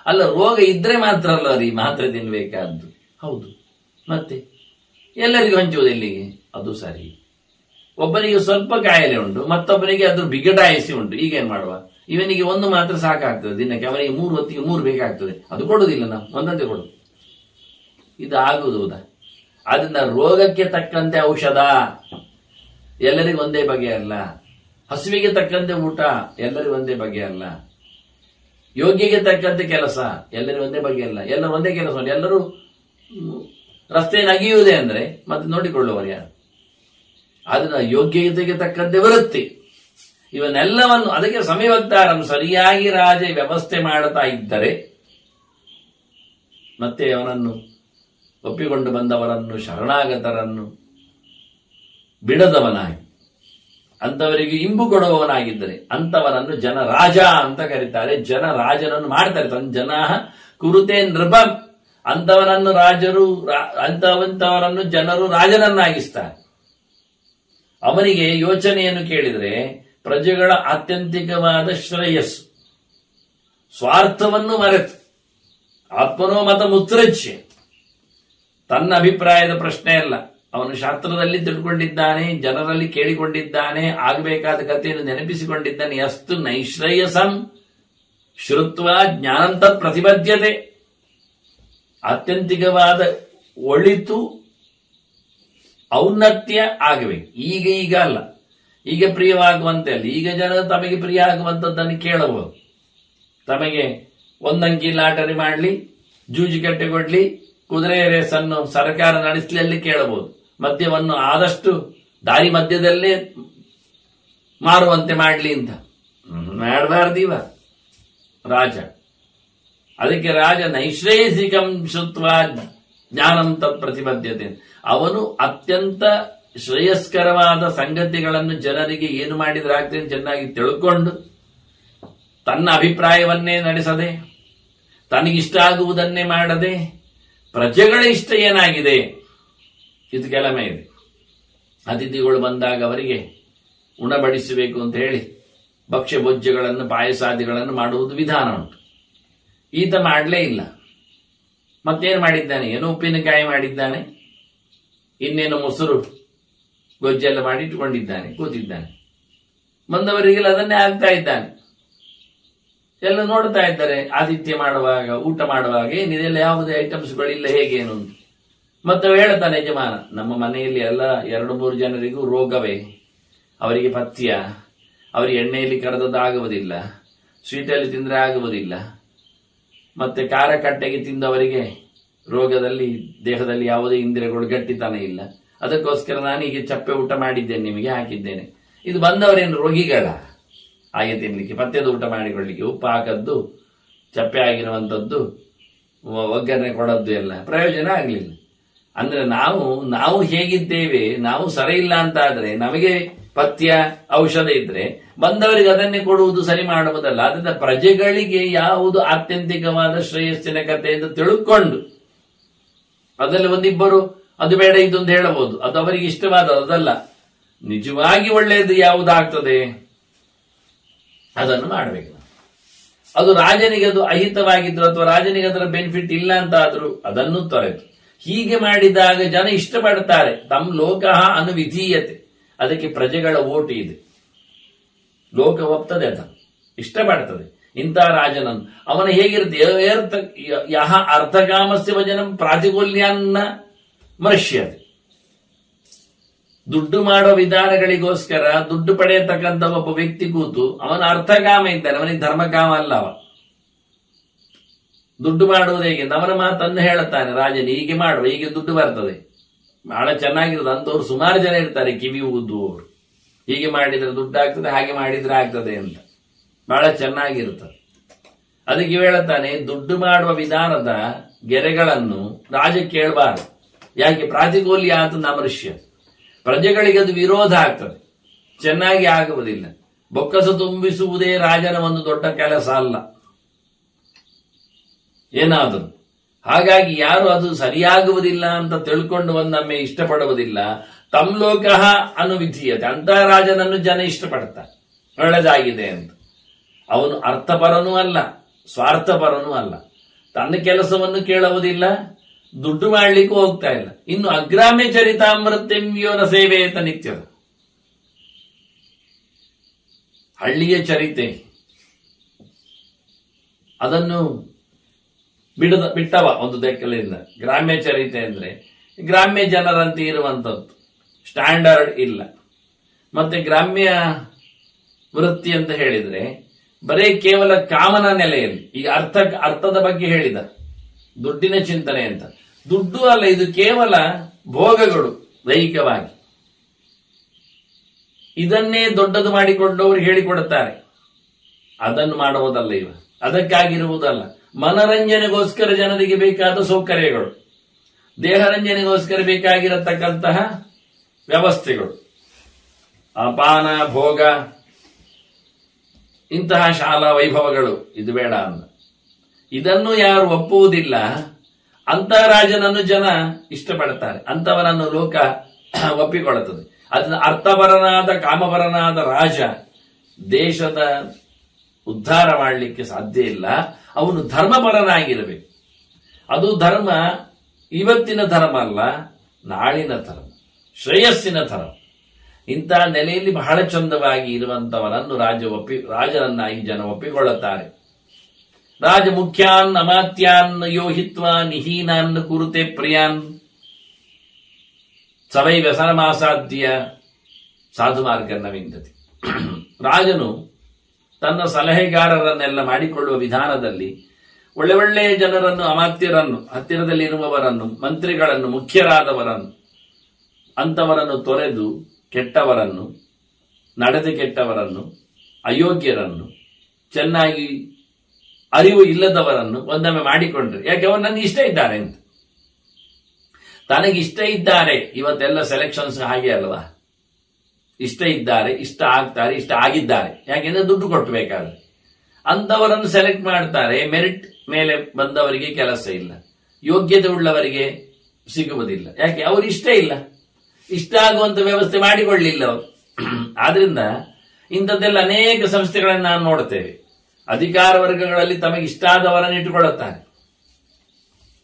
ಅಲ್ಲ, ರೋಗ ಇದ್ರೆ ಮಾತ್ರ ಅಲ್ಲ ಈ ಮಾತ್ರೆ ತಿನ್ಬೇಕಾದ್ದು. ಹೌದು, ಮತ್ತೆ ಎಲ್ಲರಿಗೂ ಹಂಚುವುದು ಎಲ್ಲಿಗೆ? ಅದು ಸರಿ. ಒಬ್ಬನಿಗೆ ಸ್ವಲ್ಪ ಕಾಯಿಲೆ ಉಂಟು, ಮತ್ತೊಬ್ಬನಿಗೆ ಅದ್ರ ಬಿಗಡಾಯಿಸಿ ಉಂಟು. ಈಗೇನ್ ಮಾಡುವ? ಇವನಿಗೆ 1 ಮಾತ್ರ ಸಾಕಾಗ್ತದೆ ದಿನಕ್ಕೆ, ಅವನಿಗೆ 3 ಹೊತ್ತಿಗೆ 3 ಬೇಕಾಗ್ತದೆ. ಅದು ಕೊಡುವುದಿಲ್ಲ, ನಾವು ಒಂದಂತೆ ಕೊಡುದು. ಇದು ಆಗುವುದಾ? ಅದನ್ನ ರೋಗಕ್ಕೆ ತಕ್ಕಂತೆ ಔಷಧ ಎಲ್ಲರಿಗೂ ಒಂದೇ ಬಗೆ ಅಲ್ಲ, ಹಸುವಿಗೆ ತಕ್ಕಂತೆ ಊಟ ಎಲ್ಲರಿಗೂ ಒಂದೇ ಬಗೆ ಅಲ್ಲ. ಯೋಗ್ಯಗೆ ತಕ್ಕಂತೆ ಕೆಲಸ. ಎಲ್ಲರೂ ಒಂದೇ ಬಗ್ಗೆ ಅಲ್ಲ, ಎಲ್ಲರೂ ಒಂದೇ ಕೆಲಸ ಮಾಡಿ ಎಲ್ಲರೂ ರಸ್ತೆಯನ್ನು ಅಗಿಯುವುದೇ ಅಂದ್ರೆ ಮತ್ತೆ ನೋಡಿಕೊಳ್ಳುವರು ಯಾರು? ಅದನ್ನ ಯೋಗ್ಯತೆಗೆ ತಕ್ಕಂತೆ ವೃತ್ತಿ, ಇವನ್ನೆಲ್ಲವನ್ನು ಅದಕ್ಕೆ ಸಮಯವಕ್ತಾರಂ ಸರಿಯಾಗಿ ರಾಜ ವ್ಯವಸ್ಥೆ ಮಾಡುತ್ತಾ ಇದ್ದರೆ ಮತ್ತೆ ಅವನನ್ನು ಒಪ್ಪಿಕೊಂಡು ಬಂದವರನ್ನು ಶರಣಾಗತರನ್ನು ಬಿಡದವನಾಗಿ ಅಂತವರಿಗೆ ಇಂಬು ಕೊಡುವವನಾಗಿದ್ದರೆ ಅಂತವರನ್ನು ಜನ ರಾಜ ಅಂತ ಕರೀತಾರೆ. ಜನ ರಾಜನನ್ನು ಮಾಡ್ತಾರೆ. ತನ್ನ ಜನ ಕುರುತೆ ನೃಪಂ, ಅಂತವನನ್ನು ರಾಜರು ಅಂತವರನ್ನು ಜನರು ರಾಜನನ್ನಾಗಿಸ್ತಾರೆ. ಅವನಿಗೆ ಯೋಚನೆಯನ್ನು ಕೇಳಿದರೆ ಪ್ರಜೆಗಳ ಆತ್ಯಂತಿಕವಾದ ಶ್ರೇಯಸ್ಸು, ಸ್ವಾರ್ಥವನ್ನು ಮರೆತು ಆತ್ಮನೋ ಮತ ಮುತ್ಸೃಜ್ಯ, ತನ್ನ ಅಭಿಪ್ರಾಯದ ಪ್ರಶ್ನೆ ಅಲ್ಲ, ಅವನು ಶಾಸ್ತ್ರದಲ್ಲಿ ತಿಳ್ಕೊಂಡಿದ್ದಾನೆ, ಜನರಲ್ಲಿ ಕೇಳಿಕೊಂಡಿದ್ದಾನೆ, ಆಗಬೇಕಾದ ಕಥೆಯನ್ನು ನೆನಪಿಸಿಕೊಂಡಿದ್ದಾನೆ. ಅಸ್ತು ನೈಶ್ರೇಯಸಂ ಶ್ರುತ್ವ ಜ್ಞಾನಂತ ಪ್ರತಿಬದ್ಧತೆ, ಆತ್ಯಂತಿಕವಾದ ಒಳಿತು ಔನ್ನತ್ಯ ಆಗಬೇಕು. ಈಗ ಅಲ್ಲ, ಈಗ ಪ್ರಿಯವಾಗುವಂತೆ ಅಲ್ಲ. ಈಗ ಜನರು ತಮಗೆ ಪ್ರಿಯ ಆಗುವಂಥದ್ದನ್ನು ಕೇಳಬಹುದು. ತಮಗೆ ಒಂದಂಕಿ ಲಾಟರಿ ಮಾಡಲಿ, ಜೂಜಿಕಟ್ಟೆ ಕೊಡ್ಲಿ, ಕುದುರೆ ರೇಸನ್ನು ಸರ್ಕಾರ ನಡೆಸಲಿ, ಅಲ್ಲಿ ಕೇಳಬಹುದು. ಮದ್ಯವನ್ನು ಆದಷ್ಟು ದಾರಿ ಮಧ್ಯದಲ್ಲೇ ಮಾರುವಂತೆ ಮಾಡಲಿ ಅಂತ ಮಾಡಬಾರ್ದಿವ ರಾಜ. ಅದಕ್ಕೆ ರಾಜ ನೈಶ್ರೇಯಸಿಕಂ ಶುತ್ವ ಜ್ಞಾನಂ ತತ್ ಪ್ರತಿಬದ್ಧತೆ, ಅವನು ಅತ್ಯಂತ ಶ್ರೇಯಸ್ಕರವಾದ ಸಂಗತಿಗಳನ್ನು ಜನರಿಗೆ ಏನು ಮಾಡಿದ್ರೆ ಆಗ್ತದೆ ಚೆನ್ನಾಗಿ ತಿಳ್ಕೊಂಡು ತನ್ನ ಅಭಿಪ್ರಾಯವನ್ನೇ ನಡೆಸದೆ, ತನಗಿಷ್ಟ ಆಗುವುದನ್ನೇ ಮಾಡದೆ, ಪ್ರಜೆಗಳ ಇಷ್ಟ ಏನಾಗಿದೆ ಇದು ಕೆಲಮೆ ಇದೆ. ಅತಿಥಿಗಳು ಬಂದಾಗ ಅವರಿಗೆ ಉಣಬಡಿಸಬೇಕು ಅಂತ ಹೇಳಿ ಭಕ್ಷ್ಯ ಭೋಜ್ಯಗಳನ್ನು ಪಾಯಸಾದಿಗಳನ್ನು ಮಾಡುವುದು ವಿಧಾನ ಉಂಟು. ಈತ ಮಾಡಲೇ ಇಲ್ಲ. ಮತ್ತೇನು ಮಾಡಿದ್ದಾನೆ? ಏನೋ ಉಪ್ಪಿನಕಾಯಿ ಮಾಡಿದ್ದಾನೆ, ಇನ್ನೇನು ಮೊಸರು ಗೊಜ್ಜೆಲ್ಲ ಮಾಡಿ ಇಟ್ಟುಕೊಂಡಿದ್ದಾನೆ, ಕೂತಿದ್ದಾನೆ. ಬಂದವರಿಗೆಲ್ಲ ಅದನ್ನೇ ಆಗ್ತಾ ಇದ್ದಾನೆ. ಎಲ್ಲ ನೋಡ್ತಾ ಇದ್ದಾರೆ ಆತಿಥ್ಯ ಮಾಡುವಾಗ, ಊಟ ಮಾಡುವಾಗ, ಏನಿದೆಲ್ಲ ಯಾವುದೇ ಐಟಮ್ಸ್ಗಳಿಲ್ಲ ಹೇಗೇನು ಅಂತ. ಮತ್ತೆ ಹೇಳ್ತಾನೆ ಯಜಮಾನ, ನಮ್ಮ ಮನೆಯಲ್ಲಿ ಎಲ್ಲ 2-3 ಜನರಿಗೂ ರೋಗವೇ, ಅವರಿಗೆ ಪಥ್ಯ, ಅವರಿಗೆ ಎಣ್ಣೆಯಲ್ಲಿ ಕರೆದದ್ದಾಗುವುದಿಲ್ಲ, ಸ್ವೀಟಲ್ಲಿ ತಿಂದರೆ ಆಗುವುದಿಲ್ಲ, ಮತ್ತೆ ಖಾರ ಕಟ್ಟೆಗೆ ತಿಂದವರಿಗೆ ರೋಗದಲ್ಲಿ ದೇಹದಲ್ಲಿ ಯಾವುದೇ ಇಂದ್ರಿಯಗಳು ಗಟ್ಟಿತನ ಇಲ್ಲ. ಅದಕ್ಕೋಸ್ಕರ ನಾನು ಈಗ ಚಪ್ಪೆ ಊಟ ಮಾಡಿದ್ದೇನೆ, ನಿಮಗೆ ಹಾಕಿದ್ದೇನೆ. ಇದು ಬಂದವರೇನು ರೋಗಿಗಳ ಹಾಗೆ ತಿನ್ಲಿಕ್ಕೆ, ಪಥ್ಯದ ಊಟ ಮಾಡಿಕೊಳ್ಳಿಕ್ಕೆ ಉಪ್ಪು ಹಾಕದ್ದು, ಚಪ್ಪೆ ಆಗಿರುವಂಥದ್ದು, ಒಗ್ಗರಣೆ ಕೊಡದ್ದು ಎಲ್ಲ ಪ್ರಯೋಜನ ಆಗಲಿಲ್ಲ. ಅಂದ್ರೆ ನಾವು ಹೇಗಿದ್ದೇವೆ, ನಾವು ಸರಿ ಇಲ್ಲ ಅಂತ ಆದ್ರೆ, ನಮಗೆ ಪಥ್ಯ ಔಷಧ ಇದ್ರೆ ಬಂದವರಿಗೆ ಅದನ್ನೇ ಕೊಡುವುದು ಸರಿ ಮಾಡುವುದಲ್ಲ. ಅದರಿಂದ ಪ್ರಜೆಗಳಿಗೆ ಯಾವುದು ಆತ್ಯಂತಿಕವಾದ ಶ್ರೇಯಸ್ಸಿನ ಕಥೆ ಎಂದು ತಿಳ್ಕೊಂಡು ಅದರಲ್ಲಿ ಒಂದಿಬ್ಬರು ಅದು ಬೇಡ ಇದೊಂದು ಹೇಳಬಹುದು, ಅದು ಅವರಿಗೆ ಇಷ್ಟವಾದ ಅದಲ್ಲ, ನಿಜವಾಗಿ ಒಳ್ಳೆಯದು ಯಾವುದಾಗ್ತದೆ ಅದನ್ನು ಮಾಡಬೇಕು. ಅದು ರಾಜನಿಗೆ ಅದು ಅಹಿತವಾಗಿದ್ರು ಅಥವಾ ರಾಜನಿಗೆ ಅದರ ಬೆನಿಫಿಟ್ ಇಲ್ಲ ಅಂತ ಆದ್ರೂ ಅದನ್ನು ತೊರೆದು ಹೀಗೆ ಮಾಡಿದಾಗ ಜನ ಇಷ್ಟಪಡ್ತಾರೆ. ತಮ್ಮ ಲೋಕಃ ಅನುವಿಧೀಯತೆ, ಅದಕ್ಕೆ ಪ್ರಜೆಗಳ ಓಟು ಇದೆ. ಲೋಕ ಒಪ್ತದೆ, ಅದ ಇಷ್ಟಪಡ್ತದೆ ಇಂಥ ರಾಜನನ್ನು. ಅವನ ಹೇಗಿರುತ್ತೆ? ಯಹ ಅರ್ಥಕಾಮಸ್ಯ ವಚನಂ ಪ್ರಾತಿಕೂಲ್ಯನ್ನ ಮನುಷ್ಯತೆ. ದುಡ್ಡು ಮಾಡೋ ವಿಧಾನಗಳಿಗೋಸ್ಕರ ದುಡ್ಡು ಪಡೆಯತಕ್ಕಂಥ ಒಬ್ಬ ವ್ಯಕ್ತಿ ಕೂತು ಅವನ ಅರ್ಥಕಾಮ ಇದ್ದಾನೆ, ಅವನಿಗೆ ಧರ್ಮಕಾಮ ಅಲ್ಲ. ಅವ ದುಡ್ಡು ಮಾಡುವುದು ಹೇಗೆ? ಅವನ ಮಾತನ್ನು ಹೇಳುತ್ತಾನೆ ರಾಜನ, ಹೀಗೆ ಮಾಡುವ, ಹೀಗೆ ದುಡ್ಡು ಬರ್ತದೆ, ಬಹಳ ಚೆನ್ನಾಗಿರೋದು ಅಂತವ್ರು ಸುಮಾರು ಜನ ಇರ್ತಾರೆ, ಕಿವಿ ಊದುವವರು. ಹೀಗೆ ಮಾಡಿದ್ರೆ ದುಡ್ಡು ಆಗ್ತದೆ, ಹಾಗೆ ಮಾಡಿದ್ರೆ ಆಗ್ತದೆ ಅಂತ ಬಹಳ ಚೆನ್ನಾಗಿರ್ತದೆ. ಅದಕ್ಕೆ ಹೇಳುತ್ತಾನೆ, ದುಡ್ಡು ಮಾಡುವ ವಿಧಾನದ ಗೆರೆಗಳನ್ನು ರಾಜ ಕೇಳಬಾರದು. ಯಾಕೆ? ಪ್ರಾತಿಕೂಲ್ಯ ಆತ ನಮೃಷ್ಯ, ಪ್ರಜೆಗಳಿಗೆ ಅದು ವಿರೋಧ ಆಗ್ತದೆ, ಚೆನ್ನಾಗಿ ಆಗುವುದಿಲ್ಲ. ಬೊಕ್ಕಸ ತುಂಬಿಸುವುದೇ ರಾಜನ ಒಂದು ದೊಡ್ಡ ಕೆಲಸ ಅಲ್ಲ ಏನಾದರೂ. ಹಾಗಾಗಿ ಯಾರು ಅದು ಸರಿಯಾಗುವುದಿಲ್ಲ ಅಂತ ತಿಳ್ಕೊಂಡು ಒಂದೊಮ್ಮೆ ಇಷ್ಟಪಡುವುದಿಲ್ಲ. ತಮ್ ಲೋಕಃ ಅನುವಿಧೀಯತೆ, ಅಂತ ರಾಜನನ್ನು ಜನ ಇಷ್ಟಪಡ್ತಾರೆ, ಒಳ್ಳೆದಾಗಿದೆ ಅಂತ. ಅವನು ಅರ್ಥಪರನೂ ಅಲ್ಲ, ಸ್ವಾರ್ಥಪರನೂ ಅಲ್ಲ, ತನ್ನ ಕೆಲಸವನ್ನು ಕೇಳುವುದಿಲ್ಲ, ದುಡ್ಡು ಮಾಡ್ಲಿಕ್ಕೂ ಹೋಗ್ತಾ ಇಲ್ಲ. ಇನ್ನು ಅಗ್ರಾಮ್ಯ ಚರಿತಾಮೃತ್ಯಂಯೋನ ಸೇವೆಯತ ನಿತ್ಯದ ಹಳ್ಳಿಯ ಚರಿತೆ, ಅದನ್ನು ಬಿಟ್ಟವ ಒಂದು ದೆಕ್ಕಲಿಂದ. ಗ್ರಾಮ್ಯ ಚರಿತೆ ಅಂದ್ರೆ ಗ್ರಾಮ್ಯ ಜನರಂತೆ ಇರುವಂತದ್ದು, ಸ್ಟ್ಯಾಂಡರ್ಡ್ ಇಲ್ಲ. ಮತ್ತೆ ಗ್ರಾಮ್ಯ ವೃತ್ತಿ ಅಂತ ಹೇಳಿದ್ರೆ ಬರೇ ಕೇವಲ ಕಾಮನ ನೆಲೆಯಲ್ಲಿ. ಈಗ ಅರ್ಥದ ಬಗ್ಗೆ ಹೇಳಿದ, ದುಡ್ಡಿನ ಚಿಂತನೆ ಅಂತ. ದುಡ್ಡು ಅಲ್ಲ, ಇದು ಕೇವಲ ಭೋಗಗಳು ದೈಹಿಕವಾಗಿ. ಇದನ್ನೇ ದೊಡ್ಡದು ಮಾಡಿಕೊಂಡವರು ಹೇಳಿಕೊಡುತ್ತಾರೆ. ಅದನ್ನು ಮಾಡುವುದಲ್ಲ ಇವ, ಅದಕ್ಕಾಗಿರುವುದಲ್ಲ. ಮನರಂಜನೆಗೋಸ್ಕರ ಜನರಿಗೆ ಬೇಕಾದ ಸೌಕರ್ಯಗಳು, ದೇಹರಂಜನೆಗೋಸ್ಕರ ಬೇಕಾಗಿರತಕ್ಕಂತಹ ವ್ಯವಸ್ಥೆಗಳು, ಅಪಾನ ಭೋಗ, ಇಂತಹ ಶಾಲಾ ವೈಭವಗಳು, ಇದು ಬೇಡ ಅಂದ. ಇದನ್ನು ಯಾರು ಒಪ್ಪುವುದಿಲ್ಲ, ಅಂತಹ ರಾಜನನ್ನು ಜನ ಇಷ್ಟಪಡ್ತಾರೆ, ಅಂತವನನ್ನು ಲೋಕ ಒಪ್ಪಿಕೊಳ್ಳುತ್ತದೆ. ಅದನ್ನ ಅರ್ಥಪರನಾದ ಕಾಮಪರನಾದ ರಾಜ ದೇಶದ ಉದ್ಧಾರ ಮಾಡಲಿಕ್ಕೆ ಸಾಧ್ಯ ಇಲ್ಲ. ಅವನು ಧರ್ಮಪರನಾಗಿರಬೇಕು. ಅದು ಧರ್ಮ ಇವತ್ತಿನ ಧರ್ಮ ಅಲ್ಲ, ನಾಳಿನ ಧರ್ಮ, ಶ್ರೇಯಸ್ಸಿನ ಧರ್ಮ. ಇಂತಹ ನೆಲೆಯಲ್ಲಿ ಬಹಳ ಚಂದವಾಗಿ ಇರುವಂತವನನ್ನು ರಾಜನನ್ನಾಗಿ ಜನ ಒಪ್ಪಿಕೊಳ್ಳುತ್ತಾರೆ. ರಾಜ ಮುಖ್ಯಾನ್ ಅಮಾತ್ಯಾನ್ ಯೋಹಿತ್ವ ನಿಹೀನಾನ್ ಕುರುತೆ ಪ್ರಿಯಾನ್ ಸವೈ ವ್ಯಸನಮಾಸಾಧ್ಯ ಸಾಧು ಮಾರ್ಗನ್ನ ವಿಂದತಿ. ರಾಜನು ತನ್ನ ಸಲಹೆಗಾರರನ್ನೆಲ್ಲ ಮಾಡಿಕೊಳ್ಳುವ ವಿಧಾನದಲ್ಲಿ ಒಳ್ಳೆಯ ಜನರನ್ನು, ಅಮಾತ್ಯರನ್ನು, ಹತ್ತಿರದಲ್ಲಿರುವವರನ್ನು, ಮಂತ್ರಿಗಳನ್ನು, ಮುಖ್ಯರಾದವರನ್ನು, ಅಂತವರನ್ನು ತೊರೆದು ಕೆಟ್ಟವರನ್ನು, ನಡೆದು ಕೆಟ್ಟವರನ್ನು, ಅಯೋಗ್ಯರನ್ನು, ಚೆನ್ನಾಗಿ ಅರಿವು ಇಲ್ಲದವರನ್ನು ಒಂದೊಮ್ಮೆ ಮಾಡಿಕೊಂಡ್ರೆ, ಯಾಕೆ ಅವರು ನನಗೆ ಇಷ್ಟ ಇದ್ದಾರೆ ಅಂತ. ತನಗಿಷ್ಟ ಇದ್ದಾರೆ. ಇವತ್ತೆಲ್ಲ ಸೆಲೆಕ್ಷನ್ಸ್ ಹಾಗೆ ಅಲ್ವಾ, ಇಷ್ಟ ಇದ್ದಾರೆ, ಇಷ್ಟ ಆಗ್ತಾರೆ, ಇಷ್ಟ ಆಗಿದ್ದಾರೆ. ಯಾಕೆಂದ್ರೆ ದುಡ್ಡು ಕೊಟ್ಟಬೇಕಾದ್ರೆ ಅಂತವರನ್ನು ಸೆಲೆಕ್ಟ್ ಮಾಡ್ತಾರೆ. ಮೆರಿಟ್ ಮೇಲೆ ಬಂದವರಿಗೆ ಕೆಲಸ ಇಲ್ಲ, ಯೋಗ್ಯತೆ ಉಳ್ಳವರಿಗೆ ಸಿಗುವುದಿಲ್ಲ. ಯಾಕೆ? ಅವರು ಇಷ್ಟ ಇಲ್ಲ, ಇಷ್ಟ ಆಗುವಂತ ವ್ಯವಸ್ಥೆ ಮಾಡಿಕೊಳ್ಳಿಲ್ಲ ಅವರು. ಆದ್ರಿಂದ ಇಂಥದ್ದೆಲ್ಲ ಅನೇಕ ಸಂಸ್ಥೆಗಳನ್ನು ನಾವು ನೋಡ್ತೇವೆ. ಅಧಿಕಾರ ವರ್ಗಗಳಲ್ಲಿ ತಮಗೆ ಇಷ್ಟಾದವರನ್ನು ಇಟ್ಟುಕೊಳ್ಳುತ್ತಾರೆ.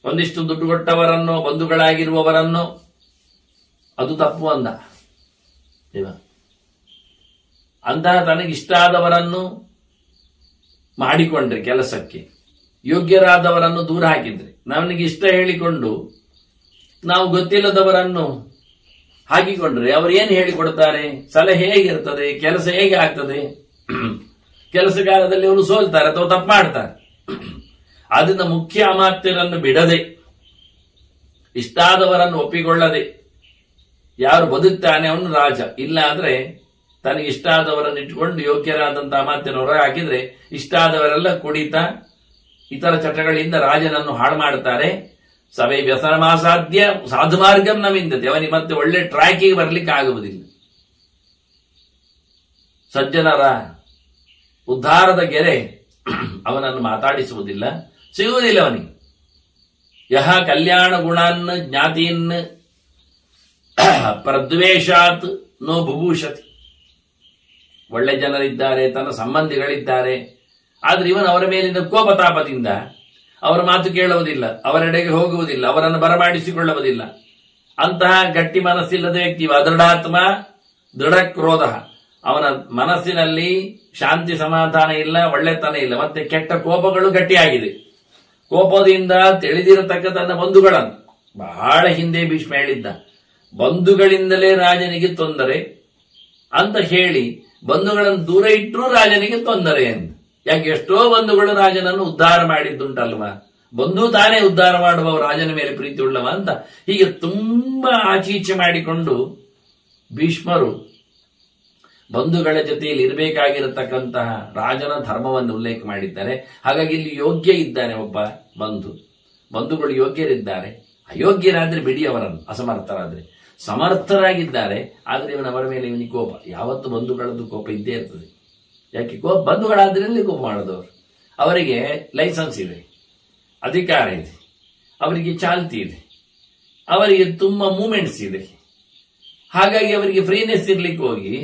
ಒಂದಿಷ್ಟು ದುಡ್ಡು ಕೊಟ್ಟವರನ್ನು, ಬಂಧುಗಳಾಗಿರುವವರನ್ನು, ಅದು ತಪ್ಪು ಅಂದ. ಅಂತಹ ತನಗಿಷ್ಟಾದವರನ್ನು ಮಾಡಿಕೊಂಡ್ರೆ ಕೆಲಸಕ್ಕೆ, ಯೋಗ್ಯರಾದವರನ್ನು ದೂರ ಹಾಕಿದ್ರೆ, ನಮಗೆ ಇಷ್ಟ ಹೇಳಿಕೊಂಡು ನಾವು ಗೊತ್ತಿಲ್ಲದವರನ್ನು ಹಾಕಿಕೊಂಡ್ರೆ ಅವರು ಏನು ಹೇಳಿಕೊಡ್ತಾರೆ? ಸಲಹೆ ಹೇಗಿರ್ತದೆ, ಕೆಲಸ ಹೇಗೆ ಆಗ್ತದೆ? ಕೆಲಸ ಕಾಲದಲ್ಲಿ ಅವರು ಸೋಲ್ತಾರೆ ಅಥವಾ ತಪ್ಪು ಮಾಡ್ತಾರೆ. ಅದರಿಂದ ಮುಖ್ಯ ಅಮಾತ್ಯರನ್ನು ಬಿಡದೆ, ಇಷ್ಟಾದವರನ್ನು ಒಪ್ಪಿಕೊಳ್ಳದೆ ಯಾರು ಬದುಕ್ತಾನೆ ಅವನು ರಾಜ. ಇಲ್ಲ ಆದ್ರೆ ತನಗೆ ಇಷ್ಟಾದವರನ್ನು ಇಟ್ಟುಕೊಂಡು ಯೋಗ್ಯರಾದಂತಹ ಅಮಾತ್ಯನ ಹೊರ ಹಾಕಿದ್ರೆ ಇಷ್ಟಾದವರೆಲ್ಲ ಕುಡಿತ ಇತರ ಚಟಗಳಿಂದ ರಾಜನನ್ನು ಹಾಳು ಮಾಡುತ್ತಾರೆ. ಸವೈ ವ್ಯಸನಮಾಸಾಧ್ಯ ಸಾಧು ಮಾರ್ಗಂ ನಮಿಂದತೆ. ಅವನಿಗೆ ಮತ್ತೆ ಒಳ್ಳೆ ಟ್ರ್ಯಾಕಿಗೆ ಬರ್ಲಿಕ್ಕೆ ಆಗುವುದಿಲ್ಲ. ಸಜ್ಜನರ ಉದ್ಧಾರದ ಗೆರೆ ಅವನನ್ನು ಮಾತಾಡಿಸುವುದಿಲ್ಲ, ಸಿಗುವುದಿಲ್ಲ ಅವನಿಗೆ. ಯಹ ಕಲ್ಯಾಣ ಗುಣಾನ್ ಜ್ಞಾತೀನ್ ಪ್ರದ್ವೇಷಾತ್ ನೋ ಬುಭೂಷತಿ. ಒಳ್ಳೆ ಜನರಿದ್ದಾರೆ, ತನ್ನ ಸಂಬಂಧಿಗಳಿದ್ದಾರೆ, ಆದ್ರೆ ಇವನು ಅವರ ಮೇಲಿನ ಕೋಪತಾಪದಿಂದ ಅವರ ಮಾತು ಕೇಳುವುದಿಲ್ಲ, ಅವರೆಡೆಗೆ ಹೋಗುವುದಿಲ್ಲ, ಅವರನ್ನು ಬರಮಾಡಿಸಿಕೊಳ್ಳುವುದಿಲ್ಲ. ಅಂತಹ ಗಟ್ಟಿ ಮನಸ್ಸಿಲ್ಲದ ವ್ಯಕ್ತಿ ಅದೃಢಾತ್ಮ ದೃಢ ಕ್ರೋಧ. ಅವನ ಮನಸ್ಸಿನಲ್ಲಿ ಶಾಂತಿ ಸಮಾಧಾನ ಇಲ್ಲ, ಒಳ್ಳೆತನ ಇಲ್ಲ, ಮತ್ತೆ ಕೆಟ್ಟ ಕೋಪಗಳು ಗಟ್ಟಿಯಾಗಿದೆ. ಕೋಪದಿಂದ ತಿಳಿದಿರತಕ್ಕ ತನ್ನ ಬಂಧುಗಳನ್ನು, ಬಹಳ ಹಿಂದೆ ಭೀಷ್ಮ ಹೇಳಿದ್ದ, ಬಂಧುಗಳಿಂದಲೇ ರಾಜನಿಗೆ ತೊಂದರೆ ಅಂತ ಹೇಳಿ ಬಂಧುಗಳನ್ನು ದೂರ ಇಟ್ಟರೂ ರಾಜನಿಗೆ ತೊಂದರೆ ಅಂತ. ಯಾಕೆ? ಎಷ್ಟೋ ಬಂಧುಗಳು ರಾಜನನ್ನು ಉದ್ಧಾರ ಮಾಡಿದ್ದುಂಟಲ್ವಾ. ಬಂಧು ತಾನೇ ಉದ್ಧಾರ ಮಾಡುವ ರಾಜನ ಮೇಲೆ ಪ್ರೀತಿ ಉಳ್ಳವ ಅಂತ ಹೀಗೆ ತುಂಬಾ ಆಚೀಚೆ ಮಾಡಿಕೊಂಡು ಭೀಷ್ಮರು ಬಂಧುಗಳ ಜೊತೆಯಲ್ಲಿ ಇರಬೇಕಾಗಿರತಕ್ಕಂತಹ ರಾಜನ ಧರ್ಮವನ್ನು ಉಲ್ಲೇಖ ಮಾಡಿದ್ದಾರೆ. ಹಾಗಾಗಿ ಇಲ್ಲಿ ಯೋಗ್ಯ ಇದ್ದಾನೆ ಒಬ್ಬ ಬಂಧುಗಳು ಯೋಗ್ಯರಿದ್ದಾರೆ. ಅಯೋಗ್ಯರಾದ್ರೆ ಬಿಡಿ ಅವರನ್ನು, ಅಸಮರ್ಥರಾದ್ರೆ. ಸಮರ್ಥರಾಗಿದ್ದಾರೆ, ಆದ್ರೆ ಇವನವರ ಮೇಲೆ ಇವನಿಗೆ ಕೋಪ. ಯಾವತ್ತು ಬಂಧುಗಳದ್ದು ಕೋಪ ಇದ್ದೇ ಇರ್ತದೆ. ಯಾಕೆ? ಬಂಧುಗಳಾದ್ರಲ್ಲಿ ಕೋಪ ಮಾಡೋದವರು. ಅವರಿಗೆ ಲೈಸೆನ್ಸ್ ಇದೆ, ಅಧಿಕಾರ ಇದೆ, ಅವರಿಗೆ ಚಾಲ್ತಿ ಇದೆ, ಅವರಿಗೆ ತುಂಬಾ ಮೂಮೆಂಟ್ಸ್ ಇದೆ. ಹಾಗಾಗಿ ಅವರಿಗೆ ಫ್ರೀನೆಸ್ ಇರ್ಲಿಕ್ಕೆ ಹೋಗಿ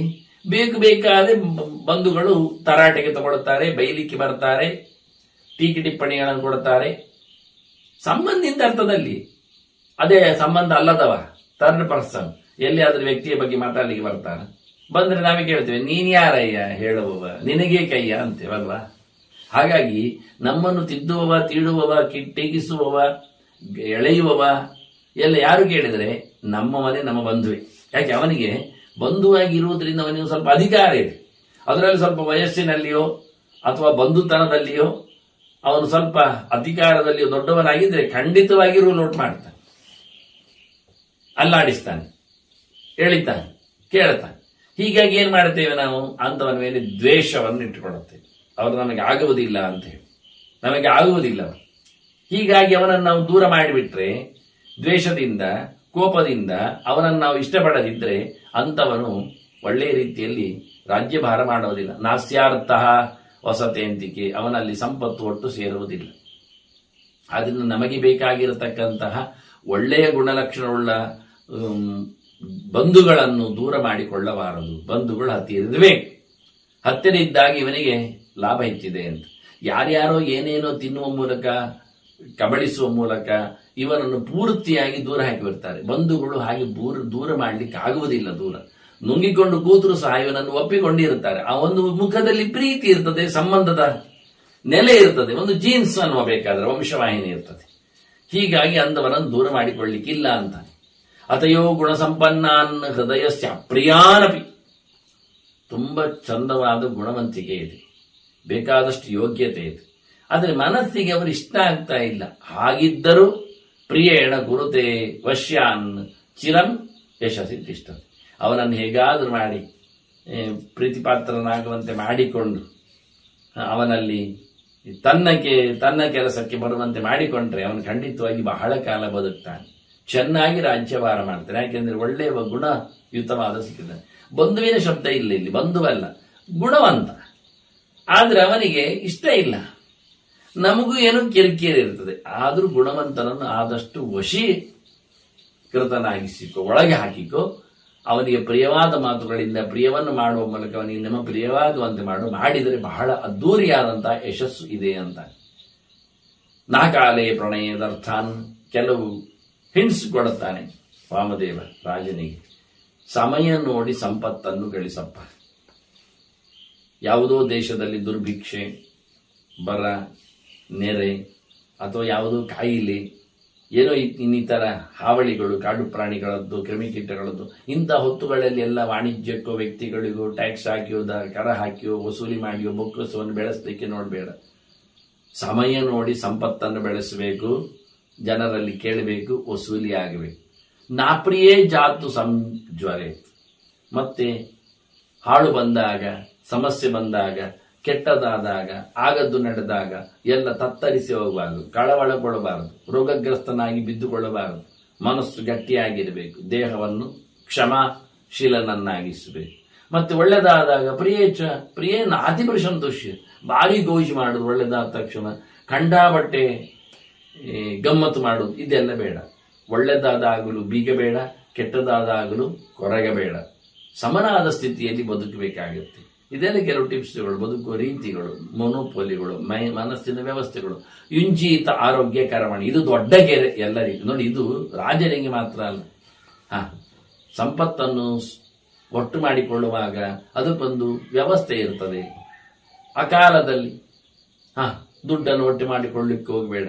ಬೇಕಾದ್ರೆ ಬಂಧುಗಳು ತರಾಟೆಗೆ ತಗೊಳ್ಳುತ್ತಾರೆ, ಬೈಲಿಕ್ಕೆ ಬರ್ತಾರೆ, ಟೀಕೆ ಟಿಪ್ಪಣಿಗಳನ್ನು ಕೊಡುತ್ತಾರೆ. ಸಂಬಂಧಿತ ಅರ್ಥದಲ್ಲಿ ಅದೇ ಸಂಬಂಧ ಅಲ್ಲದವ, ಥರ್ಡ್ ಪರ್ಸನ್ ಎಲ್ಲಿ ಆದ್ರೂ ವ್ಯಕ್ತಿಯ ಬಗ್ಗೆ ಮಾತಾಡ್ಲಿಕ್ಕೆ ಬರ್ತಾನೆ. ಬಂದ್ರೆ ನಾವೇ ಕೇಳ್ತೇವೆ, ನೀನ್ ಯಾರಯ್ಯ ಹೇಳುವವ, ನಿನಗೇ ಕಯ್ಯ ಅಂತೇವಲ್ವಾ. ಹಾಗಾಗಿ ನಮ್ಮನ್ನು ತಿದ್ದುವವ, ತೀಡುವವ, ಟೀಕಿಸುವವ, ಎಳೆಯುವವ ಎಲ್ಲ ಯಾರು ಕೇಳಿದ್ರೆ ನಮ್ಮ ಮನೆ ನಮ್ಮ ಬಂಧುವೆ. ಯಾಕೆ? ಅವನಿಗೆ ಬಂಧುವಾಗಿ ಇರುವುದರಿಂದ ಅವನಿಗೆ ಸ್ವಲ್ಪ ಅಧಿಕಾರ ಇದೆ. ಅದರಲ್ಲಿ ಸ್ವಲ್ಪ ವಯಸ್ಸಿನಲ್ಲಿಯೋ ಅಥವಾ ಬಂಧುತನದಲ್ಲಿಯೋ ಅವನು ಸ್ವಲ್ಪ ಅಧಿಕಾರದಲ್ಲಿಯೋ ದೊಡ್ಡವನಾಗಿದ್ರೆ ಖಂಡಿತವಾಗಿ ರೂಲ್ ಔಟ್ ಮಾಡ್ತಾನೆ, ಅಲ್ಲಾಡಿಸ್ತಾನೆ, ಎಳಿತಾನೆ, ಕೇಳ್ತಾನೆ. ಹೀಗಾಗಿ ಏನ್ ಮಾಡ್ತೇವೆ ನಾವು? ಅಂತವನ ಮೇಲೆ ದ್ವೇಷವನ್ನು ಇಟ್ಟುಕೊಳ್ಳುತ್ತೇವೆ. ಅವರು ನಮಗೆ ಆಗುವುದಿಲ್ಲ ಅಂತ ಹೇಳಿ, ನಮಗೆ ಆಗುವುದಿಲ್ಲ. ಹೀಗಾಗಿ ಅವನನ್ನು ನಾವು ದೂರ ಮಾಡಿಬಿಟ್ರೆ, ದ್ವೇಷದಿಂದ ಕೋಪದಿಂದ ಅವನನ್ನು ನಾವು ಇಷ್ಟಪಡದಿದ್ರೆ ಅಂತವನು ಒಳ್ಳೆಯ ರೀತಿಯಲ್ಲಿ ರಾಜ್ಯಭಾರ ಮಾಡುವುದಿಲ್ಲ. ನಾಸ್ಯಾರ್ಥ ವಸತೆಯಂತಿಕೆ, ಅವನಲ್ಲಿ ಸಂಪತ್ತು ಒಟ್ಟು ಸೇರುವುದಿಲ್ಲ. ಆದ್ದರಿಂದ ನಮಗೆ ಬೇಕಾಗಿರತಕ್ಕಂತಹ ಒಳ್ಳೆಯ ಗುಣಲಕ್ಷಣವುಳ್ಳ ಬಂಧುಗಳನ್ನು ದೂರ ಮಾಡಿಕೊಳ್ಳಬಾರದು. ಬಂಧುಗಳು ಹತ್ತಿರ ಇರಬೇಕು. ಹತ್ತಿರ ಇದ್ದಾಗ ಇವನಿಗೆ ಲಾಭ ಹೆಚ್ಚಿದೆ ಅಂತ. ಯಾರ್ಯಾರೋ ಏನೇನೋ ತಿನ್ನುವ ಮೂಲಕ, ಕಬಳಿಸುವ ಮೂಲಕ ಇವನನ್ನು ಪೂರ್ತಿಯಾಗಿ ದೂರ ಹಾಕಿಬಿಡ್ತಾರೆ. ಬಂಧುಗಳು ಹಾಗೆ ದೂರ ಮಾಡಲಿಕ್ಕೆ ಆಗುವುದಿಲ್ಲ. ದೂರ ನುಂಗಿಕೊಂಡು ಕೂತರು ಸಹ ಇವನನ್ನು ಒಪ್ಪಿಕೊಂಡಿರುತ್ತಾರೆ. ಆ ಒಂದು ಮುಖದಲ್ಲಿ ಪ್ರೀತಿ ಇರ್ತದೆ, ಸಂಬಂಧದ ನೆಲೆ ಇರ್ತದೆ, ಒಂದು ಜೀನ್ಸ್ ಅನ್ನುವ ಬೇಕಾದ್ರೆ ವಂಶವಾಹಿನಿ ಇರ್ತದೆ. ಹೀಗಾಗಿ ಅಂದವರನ್ನು ದೂರ ಮಾಡಿಕೊಳ್ಳಿಕ್ಕಿಲ್ಲ ಅಂತ. ಅತಯೋ ಗುಣ ಸಂಪನ್ನಾನ್ ಹೃದಯಸ್ಯ ಅಪ್ರಿಯಾನಪಿ, ತುಂಬಾ ಚಂದವಾದ ಗುಣವಂತಿಕೆ ಇದೆ, ಬೇಕಾದಷ್ಟು ಯೋಗ್ಯತೆ ಇದೆ, ಆದರೆ ಮನಸ್ಸಿಗೆ ಅವರು ಇಷ್ಟ ಆಗ್ತಾ ಇಲ್ಲ. ಹಾಗಿದ್ದರೂ ಪ್ರಿಯೇಣ ಗುರುತೆ ವಶ್ಯಾನ್ ಚಿರಂ ಯಶಸ್ಸಿ ತಿಷ್ಠತಿ, ಅವನನ್ನು ಹೇಗಾದರೂ ಮಾಡಿ ಪ್ರೀತಿಪಾತ್ರನಾಗುವಂತೆ ಮಾಡಿಕೊಂಡು ಅವನಲ್ಲಿ ತನ್ನ ಕೆಲಸಕ್ಕೆ ಬರುವಂತೆ ಮಾಡಿಕೊಂಡ್ರೆ ಅವನು ಖಂಡಿತವಾಗಿ ಬಹಳ ಕಾಲ ಬದುಕ್ತಾನೆ, ಚೆನ್ನಾಗಿ ರಾಜ್ಯಭಾರ ಮಾಡ್ತಾನೆ. ಯಾಕೆಂದ್ರೆ ಒಳ್ಳೆಯ ಗುಣಯುತವಾದ ಸಿಕ್ಕಿದ್ದಾನೆ. ಬಂಧುವಿನ ಶಬ್ದ ಇಲ್ಲ ಇಲ್ಲಿ, ಬಂಧುವಲ್ಲ, ಗುಣವಂತ. ಆದ್ರೆ ಅವನಿಗೆ ಇಷ್ಟ ಇಲ್ಲ. ನಮಗೂ ಏನೋ ಕಿರಿಕಿರಿ ಇರ್ತದೆ. ಆದ್ರೂ ಗುಣವಂತನನ್ನು ಆದಷ್ಟು ವಶೀಕೃತನಾಗಿಸಿಕೋ, ಒಳಗೆ ಹಾಕಿಕೋ. ಅವನಿಗೆ ಪ್ರಿಯವಾದ ಮಾತುಗಳಿಂದ ಪ್ರಿಯವನ್ನು ಮಾಡುವ ಮೂಲಕ ಅವನಿಗೆ ನಮ್ಮ ಪ್ರಿಯವಾಗುವಂತೆ ಮಾಡಿದರೆ ಬಹಳ ಅದ್ದೂರಿಯಾದಂತಹ ಯಶಸ್ಸು ಇದೆ ಅಂತ. ನಾಕಾಲೇ ಪ್ರಣಯದರ್ಥಾನ್, ಕೆಲವು ಹಿಂಟ್ಸ್ ಕೊಡುತ್ತಾನೆ ವಾಮದೇವ ರಾಜನಿಗೆ. ಸಮಯ ನೋಡಿ ಸಂಪತ್ತನ್ನು ಗಳಿಸಪ್ಪ. ಯಾವುದೋ ದೇಶದಲ್ಲಿ ದುರ್ಭಿಕ್ಷೆ, ಬರ, ನೆರೆ ಅಥವಾ ಯಾವುದೋ ಕಾಯಿಲೆ, ಏನೋ ಇನ್ನಿತರ ಹಾವಳಿಗಳು, ಕಾಡು ಪ್ರಾಣಿಗಳದ್ದು, ಕ್ರಿಮಿಕೀಟಗಳದ್ದು, ಇಂಥ ಹೊತ್ತುಗಳಲ್ಲಿ ಎಲ್ಲ ವಾಣಿಜ್ಯಕ್ಕೋ ವ್ಯಕ್ತಿಗಳಿಗೋ ಟ್ಯಾಕ್ಸ್ ಹಾಕಿಯೋ ಕರ ಹಾಕಿಯೋ ವಸೂಲಿ ಮಾಡಿಯೋ ಬೊಕ್ಕಸವನ್ನು ಬೆಳೆಸಲಿಕ್ಕೆ ನೋಡಬೇಡ. ಸಮಯ ನೋಡಿ ಸಂಪತ್ತನ್ನು ಬೆಳೆಸಬೇಕು, ಜನರಲ್ಲಿ ಕೇಳಬೇಕು, ವಸೂಲಿ ಆಗಬೇಕು. ನಾಪ್ರಿಯೇ ಜಾತು ಸಂಜ್ವರೆ, ಮತ್ತೆ ಹಾಳು ಬಂದಾಗ, ಸಮಸ್ಯೆ ಬಂದಾಗ, ಕೆಟ್ಟದಾದಾಗ, ಆಗದ್ದು ನಡೆದಾಗ ಎಲ್ಲ ತತ್ತರಿಸಿ ಹೋಗಬಾರದು, ಕಳವಳಗೊಳ್ಳಬಾರದು, ರೋಗಗ್ರಸ್ತನಾಗಿ ಬಿದ್ದುಕೊಳ್ಳಬಾರದು. ಮನಸ್ಸು ಗಟ್ಟಿಯಾಗಿರಬೇಕು, ದೇಹವನ್ನು ಕ್ಷಮಾಶೀಲನನ್ನಾಗಿಸಬೇಕು. ಮತ್ತೆ ಒಳ್ಳೆದಾದಾಗ ಪ್ರಿಯೇನ ಅತಿಪುರುಷ ಸಂತೋಷ, ಭಾರಿ ಘೋಷಿ ಮಾಡುದು, ಒಳ್ಳೆದಾದ ತಕ್ಷಣ ಖಂಡಾಬಟ್ಟೆ ಗಮ್ಮತ್ತು ಮಾಡುವುದು, ಇದೆಲ್ಲ ಬೇಡ. ಒಳ್ಳೆದಾದಾಗಲು ಬೀಗಬೇಡ, ಕೆಟ್ಟದಾದಾಗಲು ಕೊರಗಬೇಡ. ಸಮನಾದ ಸ್ಥಿತಿಯಲ್ಲಿ ಬದುಕಬೇಕಾಗುತ್ತೆ. ಇದೆಲ್ಲ ಕೆಲವು ಟಿಪ್ಸ್ಗಳು, ಬದುಕುವ ರೀತಿಗಳು, ಮೊನೋಪೋಲಿಗಳು, ಮನಸ್ಸಿನ ವ್ಯವಸ್ಥೆಗಳು. ಯುಂಜೀತ ಆರೋಗ್ಯ ಕರವಣಿ, ಇದು ದೊಡ್ಡ ಗೆರೆ ಎಲ್ಲರಿಗೂ. ನೋಡಿ, ಇದು ರಾಜನಿಗೆ ಮಾತ್ರ ಅಲ್ಲ. ಸಂಪತ್ತನ್ನು ಒಟ್ಟು ಮಾಡಿಕೊಳ್ಳುವಾಗ ಅದಕ್ಕೊಂದು ವ್ಯವಸ್ಥೆ ಇರ್ತದೆ. ಅಕಾಲದಲ್ಲಿ ದುಡ್ಡನ್ನು ಒಟ್ಟು ಮಾಡಿಕೊಳ್ಳಿಕ್ಕೆ ಹೋಗಬೇಡ.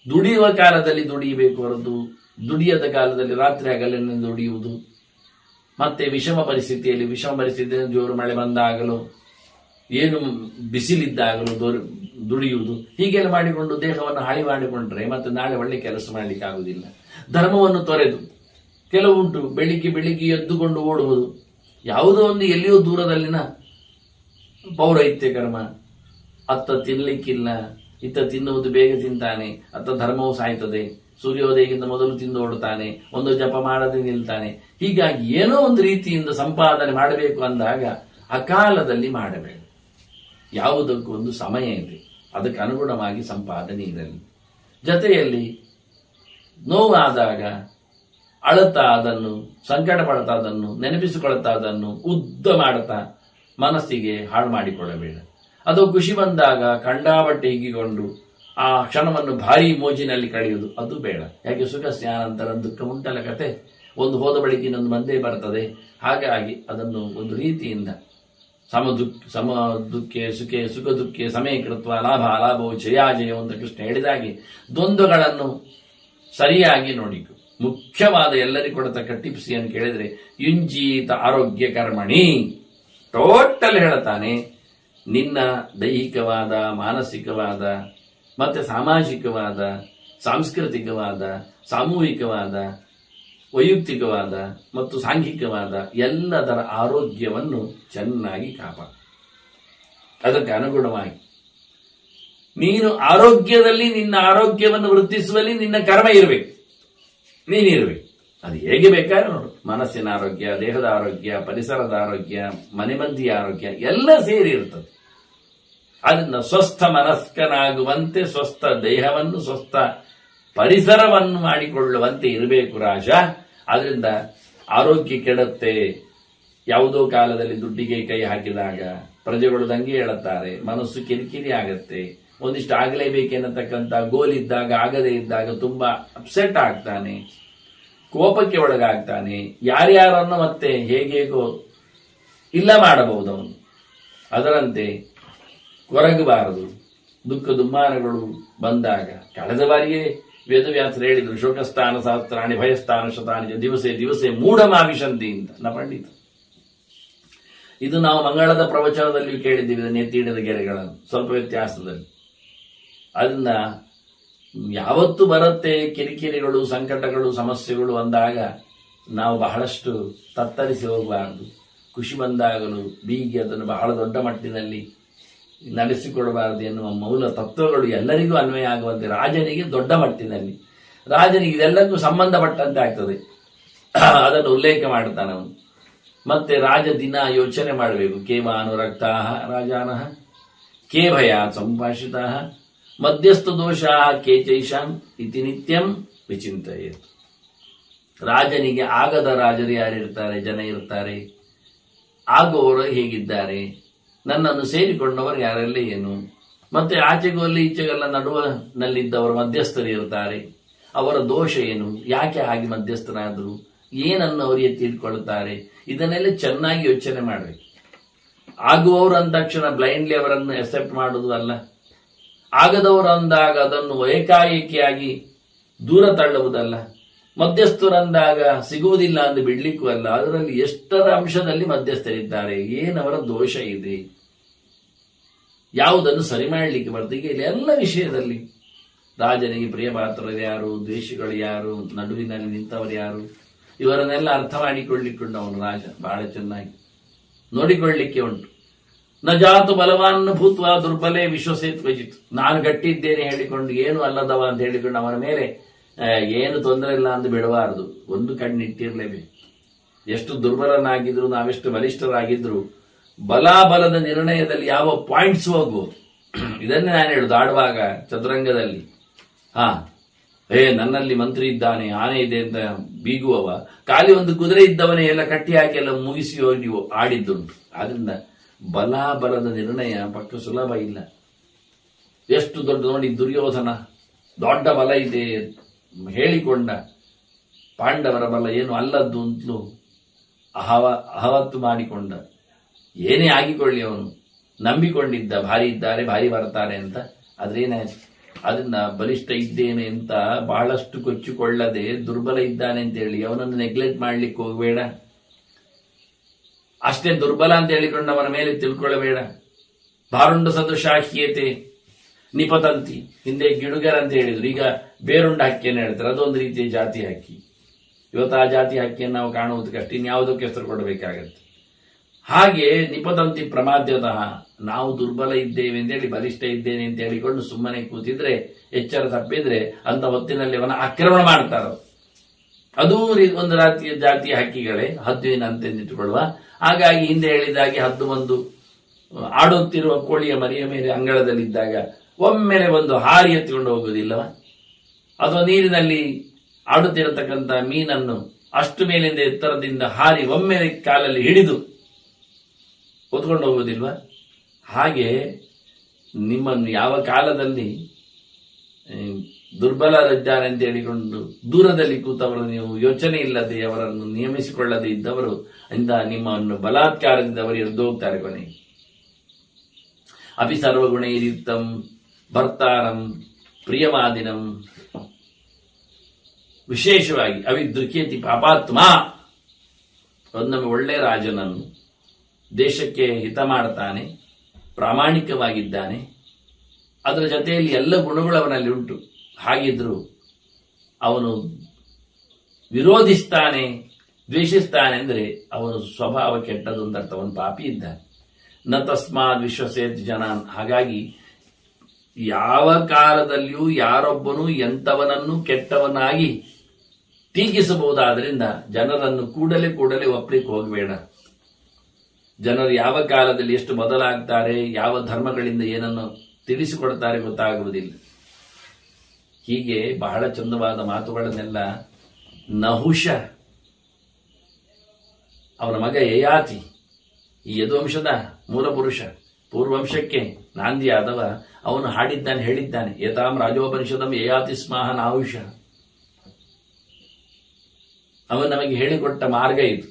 ದುಡಿಯುವ ಕಾಲದಲ್ಲಿ ದುಡಿಯಬೇಕು ಹೊರತು ದುಡಿಯದ ಕಾಲದಲ್ಲಿ ರಾತ್ರಿ ಹಗಲಿನಲ್ಲಿ ದುಡಿಯುವುದು, ಮತ್ತೆ ವಿಷಮ ಪರಿಸ್ಥಿತಿಯಲ್ಲಿ ಜೋರು ಮಳೆ ಬಂದಾಗಲೂ, ಏನು ಬಿಸಿಲಿದ್ದಾಗಲೂ ದುಡಿಯುವುದು, ಹೀಗೆಲ್ಲ ಮಾಡಿಕೊಂಡು ದೇಹವನ್ನು ಹಾಳಿ ಮಾಡಿಕೊಂಡ್ರೆ ಮತ್ತೆ ನಾಳೆ ಒಳ್ಳೆ ಕೆಲಸ ಮಾಡಲಿಕ್ಕೆ ಆಗುವುದಿಲ್ಲ. ಧರ್ಮವನ್ನು ತೊರೆದು ಕೆಲವುಂಟು, ಬೆಳಿಗ್ಗೆ ಎದ್ದುಕೊಂಡು ಓಡುವುದು, ಯಾವುದೋ ಒಂದು ಎಲ್ಲಿಯೋ ದೂರದಲ್ಲಿನ ಪೌರಹಿತ್ಯ ಕರ್ಮ. ಅತ್ತ ತಿನ್ನಲಿಕ್ಕಿಲ್ಲ, ಇತ್ತ ತಿನ್ನುವುದು ಬೇಗ ತಿಂತಾನೆ, ಅತ್ತ ಧರ್ಮವು ಸಾಯ್ತದೆ, ಸೂರ್ಯೋದಯಕ್ಕಿಂತ ಮೊದಲು ತಿಂದು ಓಡುತ್ತಾನೆ, ಒಂದು ಜಪ ಮಾಡದೆ ನಿಲ್ತಾನೆ. ಹೀಗಾಗಿ ಏನೋ ಒಂದು ರೀತಿಯಿಂದ ಸಂಪಾದನೆ ಮಾಡಬೇಕು ಅಂದಾಗ ಅಕಾಲದಲ್ಲಿ ಮಾಡಬೇಡ. ಯಾವುದಕ್ಕೂ ಒಂದು ಸಮಯ ಇದೆ, ಅದಕ್ಕೆ ಅನುಗುಣವಾಗಿ ಸಂಪಾದನೆ ಇರಲಿ. ಜೊತೆಯಲ್ಲಿ ನೋವಾದಾಗ ಅಳುತ್ತಾ ಅದನ್ನು, ಸಂಕಟ ಪಡ್ತಾ ಅದನ್ನು, ನೆನಪಿಸಿಕೊಳ್ತಾ ಅದನ್ನು ಉದ್ದ ಮಾಡುತ್ತಾ ಮನಸ್ಸಿಗೆ ಹಾಳು ಮಾಡಿಕೊಳ್ಳಬೇಡ. ಅದು ಖುಷಿ ಬಂದಾಗ ಕಂಡಾಬಟ್ಟೆ ಹಿಗ್ಗಿಕೊಂಡು ಆ ಕ್ಷಣವನ್ನು ಭಾರಿ ಮೋಜಿನಲ್ಲಿ ಕಳೆಯುವುದು, ಅದು ಬೇಡ. ಯಾಕೆ ಸುಖ ಸ್ನಾನಂತರ ದುಃಖ ಮುಂಟಲ ಕತೆ ಒಂದು ಹೋದ ಬಳಿಕ ಇನ್ನೊಂದು ಬಂದೇ ಬರ್ತದೆ. ಹಾಗಾಗಿ ಅದನ್ನು ಒಂದು ರೀತಿಯಿಂದ ಸಮ ದುಃಖೆ ಸುಖೆ ಸುಖ ದುಃಖೆ ಸಮಯ ಕೃತ್ವ ಲಾಭ ಲಾಭವು ಜಯಾಜಯವು ಅಂತ ಕೃಷ್ಣ ಹೇಳಿದಾಗೆ ದ್ವಂದ್ವಗಳನ್ನು ಸರಿಯಾಗಿ ನೋಡಿಕು. ಮುಖ್ಯವಾದ ಎಲ್ಲರಿಗೂ ಕೊಡತಕ್ಕ ಟಿಪ್ಸ್ ಏನು ಕೇಳಿದ್ರೆ, ಯುಂಜೀತ ಆರೋಗ್ಯ ಕರ್ಮಣಿ, ಟೋಟಲ್ ಹೇಳ್ತಾನೆ. ನಿನ್ನ ದೈಹಿಕವಾದ, ಮಾನಸಿಕವಾದ, ಮತ್ತೆ ಸಾಮಾಜಿಕವಾದ, ಸಾಂಸ್ಕೃತಿಕವಾದ, ಸಾಮೂಹಿಕವಾದ, ವೈಯಕ್ತಿಕವಾದ ಮತ್ತು ಸಾಂಘಿಕವಾದ ಎಲ್ಲದರ ಆರೋಗ್ಯವನ್ನು ಚೆನ್ನಾಗಿ ಕಾಪಾಡು. ಅದಕ್ಕೆ ಅನುಗುಣವಾಗಿ ನೀನು ಆರೋಗ್ಯದಲ್ಲಿ ನಿನ್ನ ಆರೋಗ್ಯವನ್ನು ವೃದ್ಧಿಸುವಲ್ಲಿ ನಿನ್ನ ಕರ್ಮ ಇರಬೇಕು, ನೀನಿರಬೇಕು. ಅದು ಹೇಗೆ ಬೇಕಾದ್ರೆ ನೋಡು, ಮನಸ್ಸಿನ ಆರೋಗ್ಯ, ದೇಹದ ಆರೋಗ್ಯ, ಪರಿಸರದ ಆರೋಗ್ಯ, ಮನೆ ಮಂದಿಯ ಆರೋಗ್ಯ ಎಲ್ಲ ಸೇರಿ ಇರ್ತದೆ. ಅದನ್ನ ಸ್ವಸ್ಥ ಮನಸ್ಕನಾಗುವಂತೆ ಸ್ವಸ್ಥ ದೇಹವನ್ನು, ಸ್ವಸ್ಥ ಪರಿಸರವನ್ನು ಮಾಡಿಕೊಳ್ಳುವಂತೆ ಇರಬೇಕು ರಾಜ. ಅದರಿಂದ ಆರೋಗ್ಯ ಕೆಡುತ್ತೆ. ಯಾವುದೋ ಕಾಲದಲ್ಲಿ ದುಡ್ಡಿಗೆ ಕೈ ಹಾಕಿದಾಗ ಪ್ರಜೆಗಳು ದಂಗೆ ಹೇಳುತ್ತಾರೆ, ಮನಸ್ಸು ಕಿರಿಕಿರಿ ಆಗತ್ತೆ. ಒಂದಿಷ್ಟು ಆಗಲೇಬೇಕೆನ್ನತಕ್ಕಂಥ ಗೋಲಿದ್ದಾಗ ಆಗದೇ ಇದ್ದಾಗ ತುಂಬಾ ಅಪ್ಸೆಟ್ ಆಗ್ತಾನೆ, ಕೋಪಕ್ಕೆ ಒಳಗಾಗ್ತಾನೆ, ಯಾರ್ಯಾರನ್ನು ಮತ್ತೆ ಹೇಗೇಗೋ ಇಲ್ಲ ಮಾಡಬಹುದು ಅವನು. ಅದರಂತೆ ಕೊರಗಬಾರದು. ದುಃಖ ದುಮ್ಮಾನಗಳು ಬಂದಾಗ ಕಳೆದ ಬಾರಿಗೆ ವೇದವ್ಯಾಸರು ಹೇಳಿದ್ರು, ಶೋಕಸ್ಥಾನ ಸಹಸ್ರಾಣಿ ಭಯಸ್ಥಾನ ಶತಾನಿ ದಿವಸೆ ದಿವಸೆ ಮೂಢಮಾವಿಶಂತಿ ಅಂತ ನ ಪಂಡಿತ. ಇದು ನಾವು ಮಂಗಳದ ಪ್ರವಚನದಲ್ಲಿ ಕೇಳಿದ್ದೀವಿ, ನೆತ್ತಿಡಿದ ಗೆರೆಗಳನ್ನು ಸ್ವಲ್ಪ ವ್ಯತ್ಯಾಸದಲ್ಲಿ. ಅದನ್ನ ಯಾವತ್ತು ಬರುತ್ತೆ ಕಿರಿಕಿರಿಗಳು, ಸಂಕಟಗಳು, ಸಮಸ್ಯೆಗಳು ಅಂದಾಗ ನಾವು ಬಹಳಷ್ಟು ತತ್ತರಿಸಿ ಹೋಗಬಾರದು. ಖುಷಿ ಬಂದಾಗಲೂ ಬೀಗಿ ಅದನ್ನು ಬಹಳ ದೊಡ್ಡ ಮಟ್ಟಿನಲ್ಲಿ ನಡೆಸಿಕೊಡಬಾರದು ಎನ್ನುವ ಮೂಲ ತತ್ವಗಳು ಎಲ್ಲರಿಗೂ ಅನ್ವಯ ಆಗುವಂತೆ ರಾಜನಿಗೆ ದೊಡ್ಡ ಮಟ್ಟಿನಲ್ಲಿ, ರಾಜನಿಗೆ ಇದೆಲ್ಲಕ್ಕೂ ಸಂಬಂಧಪಟ್ಟಂತೆ ಆಗ್ತದೆ, ಅದನ್ನು ಉಲ್ಲೇಖ ಮಾಡ್ತಾನೆ ಅವನು. ಮತ್ತೆ ರಾಜ ದಿನ ಯೋಚನೆ ಮಾಡಬೇಕು. ಕೇಮಾನುರಕ್ತಾ ರಾಜಾನಃ ಕೇ ಭಯ ಸಂಭಾಷಿತ ಮಧ್ಯಸ್ಥ ದೋಷ ಕೇಚೈಷಾಂ ಇತಿ ನಿತ್ಯಂ ವಿಚಿಂತೆಯೇತ್. ರಾಜನಿಗೆ ಆಗದ ರಾಜರು ಯಾರಿರ್ತಾರೆ, ಜನ ಇರ್ತಾರೆ. ಆಗುವವರು ಹೇಗಿದ್ದಾರೆ, ನನ್ನನ್ನು ಸೇರಿಕೊಂಡವರು ಯಾರೆಲ್ಲ ಏನು, ಮತ್ತೆ ಆಚೆಗೂ ಅಲ್ಲಿ ಈಚೆಗೆಲ್ಲ ನಡುವನಲ್ಲಿದ್ದವರು ಮಧ್ಯಸ್ಥರು ಇರ್ತಾರೆ. ಅವರ ದೋಷ ಏನು, ಯಾಕೆ ಹಾಗೆ ಮಧ್ಯಸ್ಥರಾದರು, ಏನನ್ನು ಅವರಿಗೆ ತಿಳ್ಕೊಳ್ತಾರೆ, ಇದನ್ನೆಲ್ಲ ಚೆನ್ನಾಗಿ ಯೋಚನೆ ಮಾಡಬೇಕು. ಆಗುವವರು ಅಂದ ತಕ್ಷಣ ಬ್ಲೈಂಡ್ಲಿ ಅವರನ್ನು ಎಕ್ಸೆಪ್ಟ್ ಮಾಡುವುದು ಅಲ್ಲ. ಆಗದವರು ಅಂದಾಗ ಅದನ್ನು ಏಕಾಏಕಿಯಾಗಿ ದೂರ ತಳ್ಳುವುದಲ್ಲ. ಮಧ್ಯಸ್ಥರಂದಾಗ ಸಿಗುವುದಿಲ್ಲ ಎಂದು ಬಿಡ್ಲಿಕ್ಕೂ ಅಲ್ಲ. ಅದರಲ್ಲಿ ಎಷ್ಟರ ಅಂಶದಲ್ಲಿ ಮಧ್ಯಸ್ಥರಿದ್ದಾರೆ, ಏನವರ ದೋಷ ಇದೆ, ಯಾವುದನ್ನು ಸರಿ ಮಾಡಲಿಕ್ಕೆ ಬರ್ತದೆ, ಎಲ್ಲ ವಿಷಯದಲ್ಲಿ ರಾಜನಿಗೆ ಪ್ರಿಯ ಪಾತ್ರರು ಯಾರು, ದ್ವೇಷಗಳು ಯಾರು, ನಡುವಿನಲ್ಲಿ ನಿಂತವರು ಯಾರು, ಇವರನ್ನೆಲ್ಲ ಅರ್ಥ ಮಾಡಿಕೊಳ್ಳಿಕೊಂಡು ಅವನು ರಾಜ ಬಹಳ ಚೆನ್ನಾಗಿ ನೋಡಿಕೊಳ್ಳಿಕ್ಕೆ ಉಂಟು. ನ ಜಾತು ಬಲವಾನ್ ಭೂತ್ವ ದುರ್ಬಲೆ ವಿಶ್ವಸೇತ್ ವಜಿತ್. ನಾನು ಗಟ್ಟಿದ್ದೇನೆ ಹೇಳಿಕೊಂಡು ಏನು ಅಲ್ಲದವ ಅಂತ ಹೇಳಿಕೊಂಡು ಅವನ ಮೇಲೆ ಏನು ತೊಂದರೆ ಇಲ್ಲ ಅಂತ ಬಿಡಬಾರದು. ಒಂದು ಕಣ್ಣಿಟ್ಟಿರ್ಲೇಬೇಕು. ಎಷ್ಟು ದುರ್ಬಲನಾಗಿದ್ರು, ನಾವೆಷ್ಟು ಬಲಿಷ್ಠರಾಗಿದ್ರು, ಬಲಾಬಲದ ನಿರ್ಣಯದಲ್ಲಿ ಯಾವ ಪಾಯಿಂಟ್ಸ್ ಹೋಗ್ಬೋದು. ಇದನ್ನೇ ನಾನು ಹೇಳುದು ಆಡುವಾಗ ಚದುರಂಗದಲ್ಲಿ. ನನ್ನಲ್ಲಿ ಮಂತ್ರಿ ಇದ್ದಾನೆ, ಆನೆ ಇದೆ ಅಂತ ಬೀಗುವವ ಖಾಲಿ ಒಂದು ಕುದುರೆ ಇದ್ದವನೇ ಎಲ್ಲ ಕಟ್ಟಿ ಹಾಕಿ ಎಲ್ಲ ಮುಗಿಸಿ ಹೋಗಿ ಆಡಿದ್ದುಂಟು. ಆದ್ರಿಂದ ಬಲಾಬಲದ ನಿರ್ಣಯ ಪಕ್ಕ ಸುಲಭ ಇಲ್ಲ. ಎಷ್ಟು ದೊಡ್ಡ ನೋಡಿ ದುರ್ಯೋಧನ ದೊಡ್ಡ ಬಲ ಇದೆ ಹೇಳಿಕೊಂಡ, ಪಾಂಡವರ ಬಲ ಏನು ಅಲ್ಲದ್ದು ಅಂತಲೂ ಅಹವತ್ತು ಮಾಡಿಕೊಂಡ. ಏನೇ ಆಗಿಕೊಳ್ಳಿ ಅವನು ನಂಬಿಕೊಂಡಿದ್ದ, ಭಾರಿ ಇದ್ದಾರೆ, ಭಾರಿ ಬರ್ತಾರೆ ಅಂತ. ಆದ್ರೇನಾಯ್ತು, ಅದನ್ನ ಬಲಿಷ್ಠ ಇದ್ದೇನೆ ಅಂತ ಬಹಳಷ್ಟು ಕೊಚ್ಚಿಕೊಳ್ಳದೆ ದುರ್ಬಲ ಇದ್ದಾನೆ ಅಂತ ಹೇಳಿ ಅವನನ್ನು ನೆಗ್ಲೆಕ್ಟ್ ಮಾಡ್ಲಿಕ್ಕೆ ಹೋಗಬೇಡ. ಅಷ್ಟೇ ದುರ್ಬಲ ಅಂತ ಹೇಳಿಕೊಂಡು ಅವನ ಮೇಲೆ ತಿಳ್ಕೊಳ್ಳಬೇಡ. ಭಾರುಂಡ ಸದೃಶಾಹ್ಯತೆ ನಿಪತಂತಿ, ಹಿಂದೆ ಗಿಡುಗರ ಅಂತ ಹೇಳಿದ್ರು, ಈಗ ಬೇರುಂಡ ಹಕ್ಕಿಯನ್ನು ಹೇಳ್ತಾರೆ. ಅದೊಂದು ರೀತಿಯ ಜಾತಿ ಹಕ್ಕಿ. ಇವತ್ತು ಆ ಜಾತಿ ಹಕ್ಕಿಯನ್ನು ನಾವು ಕಾಣುವುದು ಕಷ್ಟ, ಇನ್ಯಾವುದಕ್ಕೆ ಹೆಸರು ಕೊಡಬೇಕಾಗತ್ತೆ. ಹಾಗೆ ನಿಪತಂತಿ ಪ್ರಮಾದ್ಯತಃ, ನಾವು ದುರ್ಬಲ ಇದ್ದೇವೆ ಅಂತೇಳಿ ಬಲಿಷ್ಠ ಇದ್ದೇನೆ ಅಂತ ಹೇಳಿಕೊಂಡು ಸುಮ್ಮನೆ ಕೂತಿದ್ರೆ, ಎಚ್ಚರ ತಪ್ಪಿದ್ರೆ ಅಂತ ಹೊತ್ತಿನಲ್ಲಿ ಅವನ ಆಕ್ರಮಣ ಮಾಡ್ತಾರ. ಅದೂ ಒಂದು ಜಾತಿಯ ಹಕ್ಕಿಗಳೇ, ಹದ್ದುವಿನಂತೆಂದಿಟ್ಟುಕೊಳ್ಳುವ. ಹಾಗಾಗಿ ಹಿಂದೆ ಹೇಳಿದಾಗೆ ಹದ್ದು ಒಂದು ಆಡುತ್ತಿರುವ ಕೋಳಿಯ ಮರಿಯ ಮೇಲೆ ಅಂಗಳದಲ್ಲಿದ್ದಾಗ ಒಮ್ಮೆಲೆ ಒಂದು ಹಾರಿ ಎತ್ತಿಕೊಂಡು ಹೋಗುವುದಿಲ್ಲವ, ಅಥವಾ ನೀರಿನಲ್ಲಿ ಆಡುತ್ತಿರತಕ್ಕಂಥ ಮೀನನ್ನು ಅಷ್ಟು ಮೇಲಿಂದ ಎತ್ತರದಿಂದ ಹಾರಿ ಒಮ್ಮೆಲೆ ಕಾಲಲ್ಲಿ ಹಿಡಿದು ಹೊತ್ಕೊಂಡು ಹೋಗುವುದಿಲ್ವ? ಹಾಗೆ ನಿಮ್ಮನ್ನು ಯಾವ ಕಾಲದಲ್ಲಿ ದುರ್ಬಲರಿದ್ದಾರೆ ಅಂತ ಹೇಳಿಕೊಂಡು ದೂರದಲ್ಲಿ ಕೂತವರು, ನೀವು ಯೋಚನೆ ಇಲ್ಲದೆ ಅವರನ್ನು ನಿಯಮಿಸಿಕೊಳ್ಳದೆ ಇದ್ದವರು ಇಂದ ನಿಮ್ಮನ್ನು ಬಲಾತ್ಕಾರದಿಂದ ಅವರು ಎದ್ದು ಕೊನೆಗೆ. ಅಪಿ ಸರ್ವಗುಣೈರಿಯುಕ್ತಂ ಭರ್ತಾರಂ ಪ್ರಿಯಮಾದಿನಂ, ವಿಶೇಷವಾಗಿ ಅವಿದೃಕ್ಯತಿ ಪಾಪಾತ್ಮ, ಒಂದೊಮ್ಮೆ ಒಳ್ಳೆ ರಾಜನನ್ನು ದೇಶಕ್ಕೆ ಹಿತ ಮಾಡ್ತಾನೆ, ಪ್ರಾಮಾಣಿಕವಾಗಿದ್ದಾನೆ. ಅದರ ಜೊತೆಯಲ್ಲಿ ಎಲ್ಲ ಗುಣಗಳು ಅವನಲ್ಲಿ ಉಂಟು. ಹಾಗಿದ್ರೂ ಅವನು ವಿರೋಧಿಸ್ತಾನೆ, ದ್ವೇಷಿಸ್ತಾನೆ ಅಂದರೆ ಅವನು ಸ್ವಭಾವ ಕೆಟ್ಟದು ಅಂತ ಅರ್ಥ. ಅವನು ಪಾಪಿ ಇದ್ದಾನೆ. ನ ತಸ್ಮಾದ್ ವಿಶ್ವಸೇತ್ ಜನಾನ್. ಹಾಗಾಗಿ ಯಾವ ಕಾಲದಲ್ಲಿಯೂ ಯಾರೊಬ್ಬನು ಎಂಥವನನ್ನು ಕೆಟ್ಟವನಾಗಿ ಟೀಕಿಸಬಹುದಾದ್ರಿಂದ ಜನರನ್ನು ಕೂಡಲೇ ಒಪ್ಪಲಿಕ್ಕೆ ಹೋಗಬೇಡ. ಜನರು ಯಾವ ಕಾಲದಲ್ಲಿ ಎಷ್ಟು ಬದಲಾಗ್ತಾರೆ, ಯಾವ ಧರ್ಮಗಳಿಂದ ಏನನ್ನು ತಿಳಿಸಿಕೊಡ್ತಾರೆ ಗೊತ್ತಾಗುವುದಿಲ್ಲ. ಹೀಗೆ ಬಹಳ ಚಂದವಾದ ಮಾತುಗಳನ್ನೆಲ್ಲ ನಹುಷ, ಅವನ ಮಗ ಯಯಾತಿ, ಈ ಯದುವಂಶದ ಮೂಲಪುರುಷ, ಪೂರ್ವಂಶಕ್ಕೆ ನಾಂದಿಯಾದವ, ಅವನು ಹಾಡಿದ್ದಾನೆ, ಹೇಳಿದ್ದಾನೆ. ಯತಾಂ ರಾಜೋಪನಿಷದಂ ಯಯಾತಿ ಸ್ಮಾಹ ನಾಹುಷ. ಅವನು ನಮಗೆ ಹೇಳಿಕೊಟ್ಟ ಮಾರ್ಗ ಇದು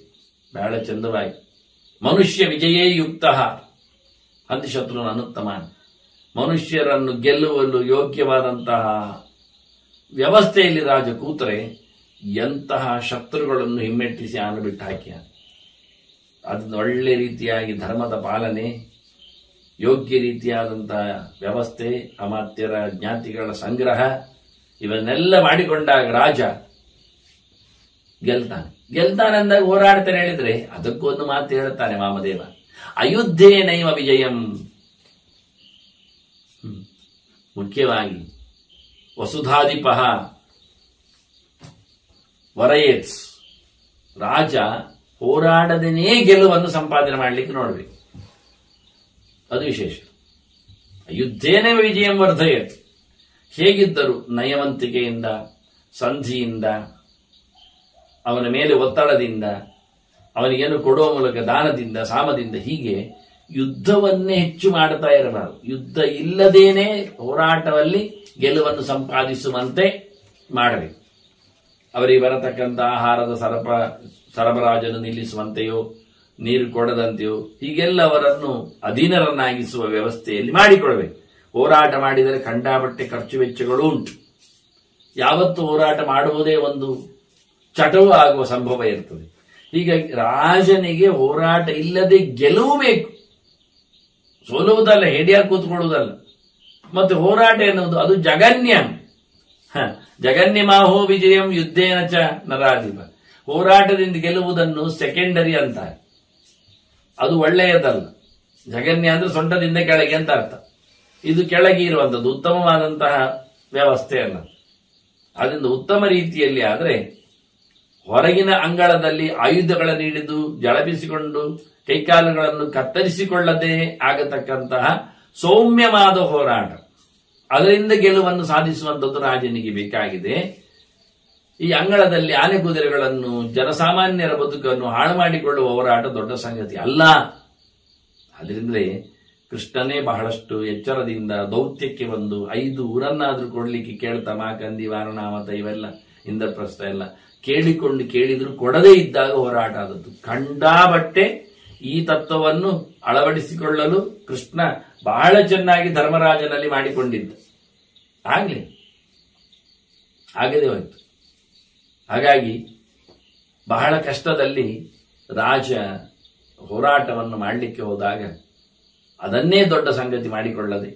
ಬಹಳ ಚಂದವಾಗಿ. ಮನುಷ್ಯ ವಿಜಯೇ ಯುಕ್ತ ಹಂತಿಶತ್ರುನ ಅನುತ್ತಮಾನ್. ಮನುಷ್ಯರನ್ನು ಗೆಲ್ಲುವಲು ಯೋಗ್ಯವಾದಂತಹ ವ್ಯವಸ್ಥೆಯಲ್ಲಿ ರಾಜ ಕೂತರೆ ಎಂತಹ ಶತ್ರುಗಳನ್ನು ಹಿಮ್ಮೆಟ್ಟಿಸಿ ಆನು ಬಿಟ್ಟು ಹಾಕಿಯ. ಅದನ್ನು ಒಳ್ಳೆ ರೀತಿಯಾಗಿ ಧರ್ಮದ ಪಾಲನೆ, ಯೋಗ್ಯ ರೀತಿಯಾದಂತಹ ವ್ಯವಸ್ಥೆ, ಅಮಾತ್ಯರ ಜ್ಞಾತಿಗಳ ಸಂಗ್ರಹ, ಇವನ್ನೆಲ್ಲ ಮಾಡಿಕೊಂಡಾಗ ರಾಜ ಗೆಲ್ತಾನೆ ಅಂದಾಗ ಹೋರಾಡ್ತಾನೆ ಹೇಳಿದ್ರೆ ಅದಕ್ಕೂ ಒಂದು ಮಾತು ಹೇಳ್ತಾನೆ ವಾಮದೇವ, ಅಯುದ್ಧೇನೈವ ವಿಜಯಂ. ಮುಖ್ಯವಾಗಿ ವಸುಧಾಧಿಪಃ ವರಯೇತ್ಸ್. ರಾಜ ಹೋರಾಡದೇನೇ ಗೆಲುವನ್ನು ಸಂಪಾದನೆ ಮಾಡಲಿಕ್ಕೆ ನೋಡ್ಬೇಕು, ಅದು ವಿಶೇಷ. ಯುದ್ಧೇನೇ ವಿಜಯಂ ವರ್ಧಯೇತ್. ಹೇಗಿದ್ದರು ನಯವಂತಿಕೆಯಿಂದ, ಸಂಧಿಯಿಂದ, ಅವನ ಮೇಲೆ ಒತ್ತಡದಿಂದ, ಅವನಿಗೇನು ಕೊಡುವ ಮೂಲಕ ದಾನದಿಂದ, ಸಾಮದಿಂದ, ಹೀಗೆ ಯುದ್ಧವನ್ನೇ ಹೆಚ್ಚು ಮಾಡ್ತಾ ಇರಬಾರದು. ಯುದ್ಧ ಇಲ್ಲದೇನೆ ಹೋರಾಟದಲ್ಲಿ ಗೆಲುವನ್ನು ಸಂಪಾದಿಸುವಂತೆ ಮಾಡಬೇಕು. ಅವರಿಗೆ ಬರತಕ್ಕಂಥ ಆಹಾರದ ಸರಬರಾಜನ್ನು ನಿಲ್ಲಿಸುವಂತೆಯೋ, ನೀರು ಕೊಡದಂತೆಯೋ, ಹೀಗೆಲ್ಲ ಅವರನ್ನು ಅಧೀನರನ್ನಾಗಿಸುವ ವ್ಯವಸ್ಥೆಯಲ್ಲಿ ಮಾಡಿಕೊಡಬೇಕು. ಹೋರಾಟ ಮಾಡಿದರೆ ಕಂಡಾಪಟ್ಟೆ ಖರ್ಚು ವೆಚ್ಚಗಳು ಉಂಟು. ಯಾವತ್ತು ಹೋರಾಟ ಮಾಡುವುದೇ ಒಂದು ಚಟವು ಆಗುವ ಸಂಭವ ಇರ್ತದೆ. ಹೀಗಾಗಿ ರಾಜನಿಗೆ ಹೋರಾಟ ಇಲ್ಲದೆ ಗೆಲುವು ಬೇಕು, ಸೋಲುವುದಲ್ಲ, ಹೇಡಿಯಾಗಿ ಕೂತ್ಕೊಳ್ಳುವುದಲ್ಲ. ಮತ್ತೆ ಹೋರಾಟ ಎನ್ನುವುದು ಅದು ಜಗನ್ಯ. ಜಗನ್ಯಮಾಹೋ ವಿಜಯಂ ಯುದ್ಧೇನ ಚ ನರಾಧಿಪ. ಹೋರಾಟದಿಂದ ಗೆಲ್ಲುವುದನ್ನು ಸೆಕೆಂಡರಿ ಅಂತಾರೆ, ಅದು ಒಳ್ಳೆಯದಲ್ಲ. ಜಗನ್ಯ ಅಂದ್ರೆ ಸೊಂಟದಿಂದ ಕೆಳಗೆ ಅಂತ ಅರ್ಥ. ಇದು ಕೆಳಗೆ ಇರುವಂಥದ್ದು ಉತ್ತಮವಾದಂತಹ ವ್ಯವಸ್ಥೆ ಅಲ್ಲ. ಅದರಿಂದ ಉತ್ತಮ ರೀತಿಯಲ್ಲಿ ಆದರೆ ಹೊರಗಿನ ಅಂಗಳದಲ್ಲಿ ಆಯುಧಗಳನ್ನು ಹಿಡಿದು ಜಳಪಿಸಿಕೊಂಡು ಕೈಕಾಲುಗಳನ್ನು ಕತ್ತರಿಸಿಕೊಳ್ಳದೆ ಆಗತಕ್ಕಂತಹ ಸೌಮ್ಯವಾದ ಹೋರಾಟ, ಅದರಿಂದ ಗೆಲುವನ್ನು ಸಾಧಿಸುವಂಥದ್ದು ರಾಜನಿಗೆ ಬೇಕಾಗಿದೆ. ಈ ಅಂಗಳದಲ್ಲಿ ಆನೆ ಕುದುರೆಗಳನ್ನು, ಜನಸಾಮಾನ್ಯರ ಬದುಕನ್ನು ಹಾಳು ಮಾಡಿಕೊಳ್ಳುವ ಹೋರಾಟ ದೊಡ್ಡ ಸಂಗತಿ ಅಲ್ಲ. ಅದರಿಂದಲೇ ಕೃಷ್ಣನೇ ಬಹಳಷ್ಟು ಎಚ್ಚರದಿಂದ ದೌತ್ಯಕ್ಕೆ ಬಂದು 5 ಊರನ್ನಾದ್ರೂ ಕೊಡ್ಲಿಕ್ಕೆ ಕೇಳ್ತಾ, ಮಾಕಂದಿ, ವಾರಣಾಮತ, ಇವೆಲ್ಲ ಇಂದ್ರಪ್ರಸ್ಥ ಎಲ್ಲ ಕೇಳಿದ್ರು ಕೊಡದೇ ಇದ್ದಾಗ ಹೋರಾಟ ಆದದ್ದು. ಕಂಡಾಬಟ್ಟೆ ಈ ತತ್ವವನ್ನು ಅಳವಡಿಸಿಕೊಳ್ಳಲು ಕೃಷ್ಣ ಬಹಳ ಚೆನ್ನಾಗಿ ಧರ್ಮರಾಜನಲ್ಲಿ ಮಾಡಿಕೊಂಡಿದ್ದ. ಆಗದೆ ಹೋಯ್ತು. ಹಾಗಾಗಿ ಬಹಳ ಕಷ್ಟದಲ್ಲಿ ರಾಜ ಹೋರಾಟವನ್ನು ಮಾಡಲಿಕ್ಕೆ ಹೋದಾಗ ಅದನ್ನೇ ದೊಡ್ಡ ಸಂಗತಿ ಮಾಡಿಕೊಳ್ಳದೆ,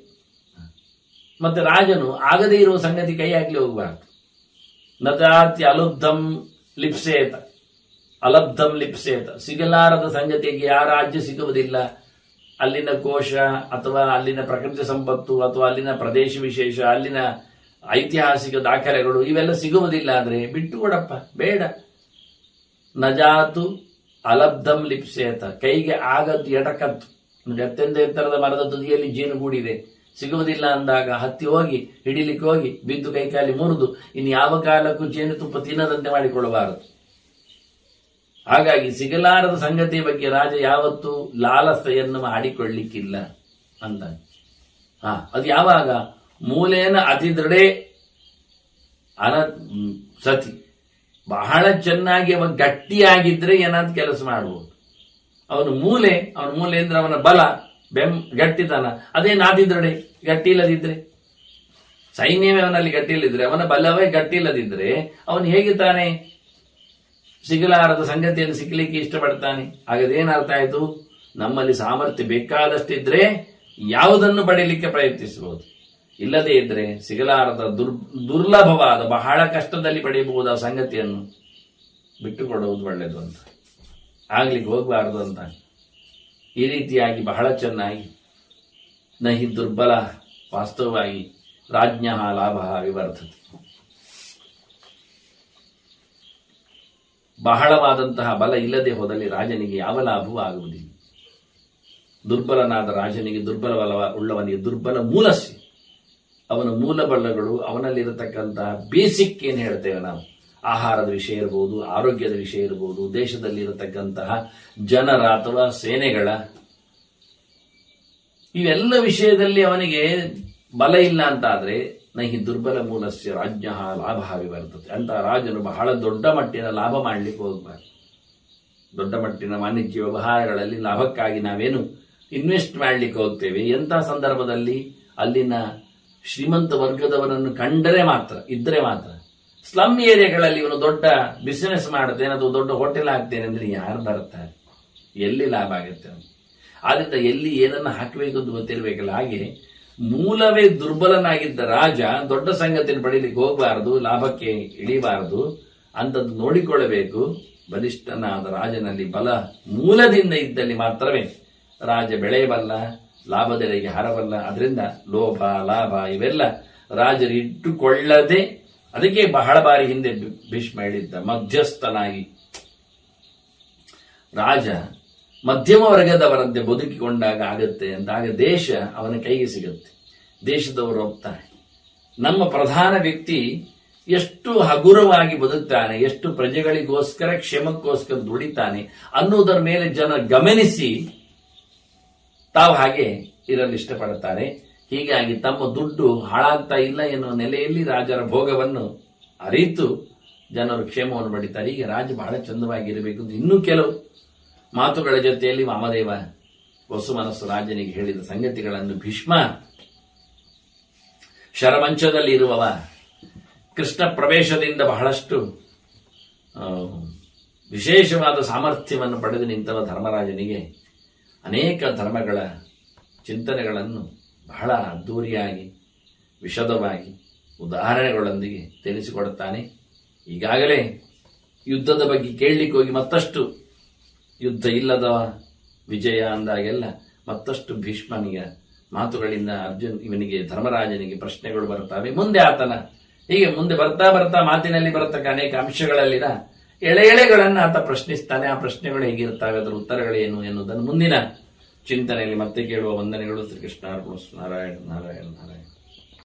ಮತ್ತೆ ರಾಜನು ಆಗದೇ ಇರುವ ಸಂಗತಿ ಕೈ ಹಾಕಲಿ ಹೋಗಬಾರದು. ನದಾತ್ಯ ಅಲಬ್ಧಂ ಲಿಪ್ಸೇತ, ಅಲಬ್ಧಂ ಲಿಪ್ಸೇತ. ಸಿಗಲಾರದ ಸಂಗತಿಗೆ ಯಾವ ರಾಜ್ಯ ಸಿಗುವುದಿಲ್ಲ. ಅಲ್ಲಿನ ಕೋಶ ಅಥವಾ ಅಲ್ಲಿನ ಪ್ರಕೃತಿ ಸಂಪತ್ತು ಅಥವಾ ಅಲ್ಲಿನ ಪ್ರದೇಶ ವಿಶೇಷ, ಅಲ್ಲಿನ ಐತಿಹಾಸಿಕ ದಾಖಲೆಗಳು ಇವೆಲ್ಲ ಸಿಗುವುದಿಲ್ಲ. ಆದ್ರೆ ಬಿಟ್ಟುಕೊಡಪ್ಪ, ಬೇಡ. ನಜಾತು ಅಲಬ್ಧಂ ಲಿಪ್ಸೇತ. ಕೈಗೆ ಆಗದ್ದು ಎಟಕತ್ತು. ಅತ್ಯಂತ ಎತ್ತರದ ಮರದ ತುದಿಯಲ್ಲಿ ಜೇನುಗೂಡಿದೆ, ಸಿಗುವುದಿಲ್ಲ ಅಂದಾಗ ಹತ್ತಿ ಹೋಗಿ ಹಿಡಿಲಿಕ್ಕೆ ಹೋಗಿ ಬಿದ್ದು ಕೈಕಾಲಿ ಮುರಿದು ಇನ್ನು ಯಾವ ಕಾಲಕ್ಕೂ ಜೇನುತುಪ್ಪ ತಿನ್ನದಂತೆ ಮಾಡಿಕೊಳ್ಳಬಾರದು. ಹಾಗಾಗಿ ಸಿಗಲಾರದ ಸಂಗತಿಯ ಬಗ್ಗೆ ರಾಜ ಯಾವತ್ತೂ ಲಾಲಸೆಯನ್ನು ಮಾಡಿಕೊಳ್ಳಿಕ್ಕಿಲ್ಲ ಅಂತ. ಅದು ಯಾವಾಗ ಮೂಲೇನ ಅತಿ ದೃಢೆ ಸತಿ, ಬಹಳ ಚೆನ್ನಾಗಿ ಅವ ಗಟ್ಟಿಯಾಗಿದ್ರೆ ಏನಾದ್ರು ಕೆಲಸ ಮಾಡಬಹುದು. ಅವನ ಮೂಲೆ ಅಂದ್ರೆ ಅವನ ಬಲ, ಗಟ್ಟಿತನ, ಅದೇ ನಾದಿದ್ರಡೆ ಗಟ್ಟಿ ಇಲ್ಲದಿದ್ರೆ, ಸೈನ್ಯವೇ ಅವನಲ್ಲಿ ಗಟ್ಟಿ ಇಲ್ಲದಿದ್ರೆ, ಅವನ ಬಲವೇ ಗಟ್ಟಿ ಇಲ್ಲದಿದ್ರೆ ಅವನು ಹೇಗೆ ತಾನೆ ಸಿಗಲಾರದ ಸಂಗತಿಯನ್ನು ಸಿಕ್ಕಲಿಕ್ಕೆ ಇಷ್ಟಪಡ್ತಾನೆ? ಹಾಗಾದೇನರ್ಥ ಆಯ್ತು? ನಮ್ಮಲ್ಲಿ ಸಾಮರ್ಥ್ಯ ಬೇಕಾದಷ್ಟಿದ್ರೆ ಯಾವುದನ್ನು ಪಡೆಯಲಿಕ್ಕೆ ಪ್ರಯತ್ನಿಸಬಹುದು. ಇಲ್ಲದೇ ಇದ್ರೆ ಸಿಗಲಾರದ ದುರ್ಲಭವಾದ ಬಹಳ ಕಷ್ಟದಲ್ಲಿ ಪಡೆಯಬಹುದಾದ ಸಂಗತಿಯನ್ನು ಬಿಟ್ಟುಕೊಡುವುದು ಒಳ್ಳೆಯದು ಅಂತ, ಆಗ್ಲಿಕ್ಕೆ ಹೋಗಬಾರದು ಅಂತ. ಈ ರೀತಿಯಾಗಿ ಬಹಳ ಚೆನ್ನಾಗಿ ನಹಿ ದುರ್ಬಲ ವಾಸ್ತವವಾಗಿ ರಾಜ್ಞ ಲಾಭ ವಿವರ್ತತೆ. ಬಹಳವಾದಂತಹ ಬಲ ಇಲ್ಲದೆ ಹೋದಲ್ಲಿ ರಾಜನಿಗೆ ಯಾವ ಲಾಭವೂ ಆಗುವುದಿಲ್ಲ. ದುರ್ಬಲನಾದ ರಾಜನಿಗೆ ದುರ್ಬಲ ಬಲ ಉಳ್ಳವನಿಗೆ ದುರ್ಬಲ ಮೂಲಸ್ಯ, ಅವನ ಮೂಲ ಬಲಗಳು ಅವನಲ್ಲಿರತಕ್ಕಂತಹ ಬೇಸಿಕ್ ಏನು ಹೇಳ್ತೇವೆ ನಾವು, ಆಹಾರದ ವಿಷಯ ಇರಬಹುದು, ಆರೋಗ್ಯದ ವಿಷಯ ಇರಬಹುದು, ದೇಶದಲ್ಲಿ ಇರತಕ್ಕಂತಹ ಜನರ ಅಥವಾ ಸೇನೆಗಳ ಇವೆಲ್ಲ ವಿಷಯದಲ್ಲಿ ಅವನಿಗೆ ಬಲ ಇಲ್ಲ ಅಂತ ಆದ್ರೆ ನಹಿ ದುರ್ಬಲ ಮೂಲಸ್ಯ ರಾಜ್ಞ ಲಾಭ ವಿವರ್ತತೆ. ಅಂತ ರಾಜನು ಬಹಳ ದೊಡ್ಡ ಮಟ್ಟಿನ ಲಾಭ ಮಾಡಲಿಕ್ಕೆ ಹೋಗಬಾರ್ದು. ದೊಡ್ಡ ಮಟ್ಟಿನ ವಾಣಿಜ್ಯ ವ್ಯವಹಾರಗಳಲ್ಲಿ ಲಾಭಕ್ಕಾಗಿ ನಾವೇನು ಇನ್ವೆಸ್ಟ್ ಮಾಡಲಿಕ್ಕೆ ಹೋಗ್ತೇವೆ, ಎಂಥ ಸಂದರ್ಭದಲ್ಲಿ ಅಲ್ಲಿನ ಶ್ರೀಮಂತ ವರ್ಗದವರನ್ನು ಕಂಡರೆ ಮಾತ್ರ, ಇದ್ರೆ ಮಾತ್ರ. ಸ್ಲಮ್ ಏರಿಯಾಗಳಲ್ಲಿ ಇವನು ದೊಡ್ಡ ಬಿಸಿನೆಸ್ ಮಾಡುತ್ತೇನೆ ಅಥವಾ ದೊಡ್ಡ ಹೋಟೆಲ್ ಹಾಕ್ತೇನೆ ಅಂದ್ರೆ ಯಾರು ಬರ್ತಾರೆ, ಎಲ್ಲಿ ಲಾಭ ಆಗುತ್ತೆ? ಆದ್ರಿಂದ ಎಲ್ಲಿ ಏನನ್ನ ಹಾಕಬೇಕು ಅಂತ ಗೊತ್ತಿರಬೇಕಲ್ಲ. ಹಾಗೆ ಮೂಲವೇ ದುರ್ಬಲನಾಗಿದ್ದ ರಾಜ ದೊಡ್ಡ ಸಂಗತಿಯನ್ನು ಪಡೀಲಿಕ್ಕೆ ಹೋಗಬಾರದು, ಲಾಭಕ್ಕೆ ಇಳಿಬಾರದು ಅಂತದ್ದು ನೋಡಿಕೊಳ್ಳಬೇಕು. ಬಲಿಷ್ಠನಾದ ರಾಜನಲ್ಲಿ ಬಲ ಮೂಲದಿಂದ ಇದ್ದಲ್ಲಿ ಮಾತ್ರವೇ ರಾಜ ಬೆಳೆಯಬಲ್ಲ, ಲಾಭದೆಡೆಗೆ ಹರಬಲ್ಲ. ಅದರಿಂದ ಲೋಭ ಲಾಭ ಇವೆಲ್ಲ ರಾಜರು ಇಟ್ಟುಕೊಳ್ಳದೆ, ಅದಕ್ಕೆ ಬಹಳ ಬಾರಿ ಹಿಂದೆ ಭೀಷ್ಮ ಹೇಳಿದ್ದ, ಮಧ್ಯಸ್ಥನಾಗಿ ರಾಜ ಮಧ್ಯಮ ವರ್ಗದವರಂತೆ ಬದುಕಿಕೊಂಡಾಗ ಆಗತ್ತೆ ಅಂತ. ಆಗ ದೇಶ ಅವನ ಕೈಗೆ ಸಿಗುತ್ತೆ, ದೇಶದವರು ಹೋಗ್ತಾರೆ. ನಮ್ಮ ಪ್ರಧಾನ ವ್ಯಕ್ತಿ ಎಷ್ಟು ಹಗುರವಾಗಿ ಬದುಕ್ತಾನೆ, ಎಷ್ಟು ಪ್ರಜೆಗಳಿಗೋಸ್ಕರ ಕ್ಷೇಮಕ್ಕೋಸ್ಕರ ದುಡಿತಾನೆ ಅನ್ನುವುದರ ಮೇಲೆ ಜನ ಗಮನಿಸಿ ತಾವು ಹಾಗೆ ಇರಲು ಇಷ್ಟಪಡುತ್ತಾರೆ. ಹೀಗಾಗಿ ತಮ್ಮ ದುಡ್ಡು ಹಾಳಾಗ್ತಾ ಇಲ್ಲ ಎನ್ನುವ ನೆಲೆಯಲ್ಲಿ ರಾಜರ ಭೋಗವನ್ನು ಅರಿತು ಜನರು ಕ್ಷೇಮವನ್ನು ಪಡಿತಾರೆ. ಹೀಗೆ ರಾಜ ಬಹಳ ಚಂದವಾಗಿರಬೇಕು. ಇನ್ನೂ ಕೆಲವು ಮಾತುಗಳ ಜೊತೆಯಲ್ಲಿ ವಾಮದೇವ ವಸುಮನಸ್ಸು ರಾಜನಿಗೆ ಹೇಳಿದ ಸಂಗತಿಗಳನ್ನು ಭೀಷ್ಮ ಶರಮಂಚದಲ್ಲಿ ಇರುವವ ಕೃಷ್ಣ ಪ್ರವೇಶದಿಂದ ಬಹಳಷ್ಟು ವಿಶೇಷವಾದ ಸಾಮರ್ಥ್ಯವನ್ನು ಪಡೆದು ನಿಂತವ ಧರ್ಮರಾಜನಿಗೆ ಅನೇಕ ಧರ್ಮಗಳ ಚಿಂತನೆಗಳನ್ನು ಬಹಳ ಅದ್ದೂರಿಯಾಗಿ ವಿಶದವಾಗಿ ಉದಾಹರಣೆಗಳೊಂದಿಗೆ ತಿಳಿಸಿಕೊಡುತ್ತಾನೆ. ಈಗಾಗಲೇ ಯುದ್ಧದ ಬಗ್ಗೆ ಕೇಳಲಿಕ್ಕೆ ಹೋಗಿ ಮತ್ತಷ್ಟು ಯುದ್ಧ ಇಲ್ಲದ ವಿಜಯ ಅಂದಾಗೆಲ್ಲ ಮತ್ತಷ್ಟು ಭೀಷ್ಮನಿಗೆ ಮಾತುಗಳಿಂದ ಇವನಿಗೆ ಧರ್ಮರಾಜನಿಗೆ ಪ್ರಶ್ನೆಗಳು ಬರ್ತವೆ. ಮುಂದೆ ಆತನ ಹೀಗೆ ಮುಂದೆ ಬರ್ತಾ ಬರ್ತಾ ಮಾತಿನಲ್ಲಿ ಬರತಕ್ಕ ಅನೇಕ ಅಂಶಗಳಲ್ಲಿನ ಎಳೆಗಳನ್ನು ಆತ ಪ್ರಶ್ನಿಸ್ತಾನೆ. ಆ ಪ್ರಶ್ನೆಗಳು ಹೇಗಿರುತ್ತವೆ, ಅದರ ಉತ್ತರಗಳೇನು ಎನ್ನುವುದನ್ನು ಮುಂದಿನ ಚಿಂತನೆಯಲ್ಲಿ ಮತ್ತೆ ಕೇಳುವ. ವಂದನೆಗಳು. ಶ್ರೀಕೃಷ್ಣ ಅರ್ಪಣಮಸ್ತು. ನಾರಾಯಣ ನಾರಾಯಣ ನಾರಾಯಣ.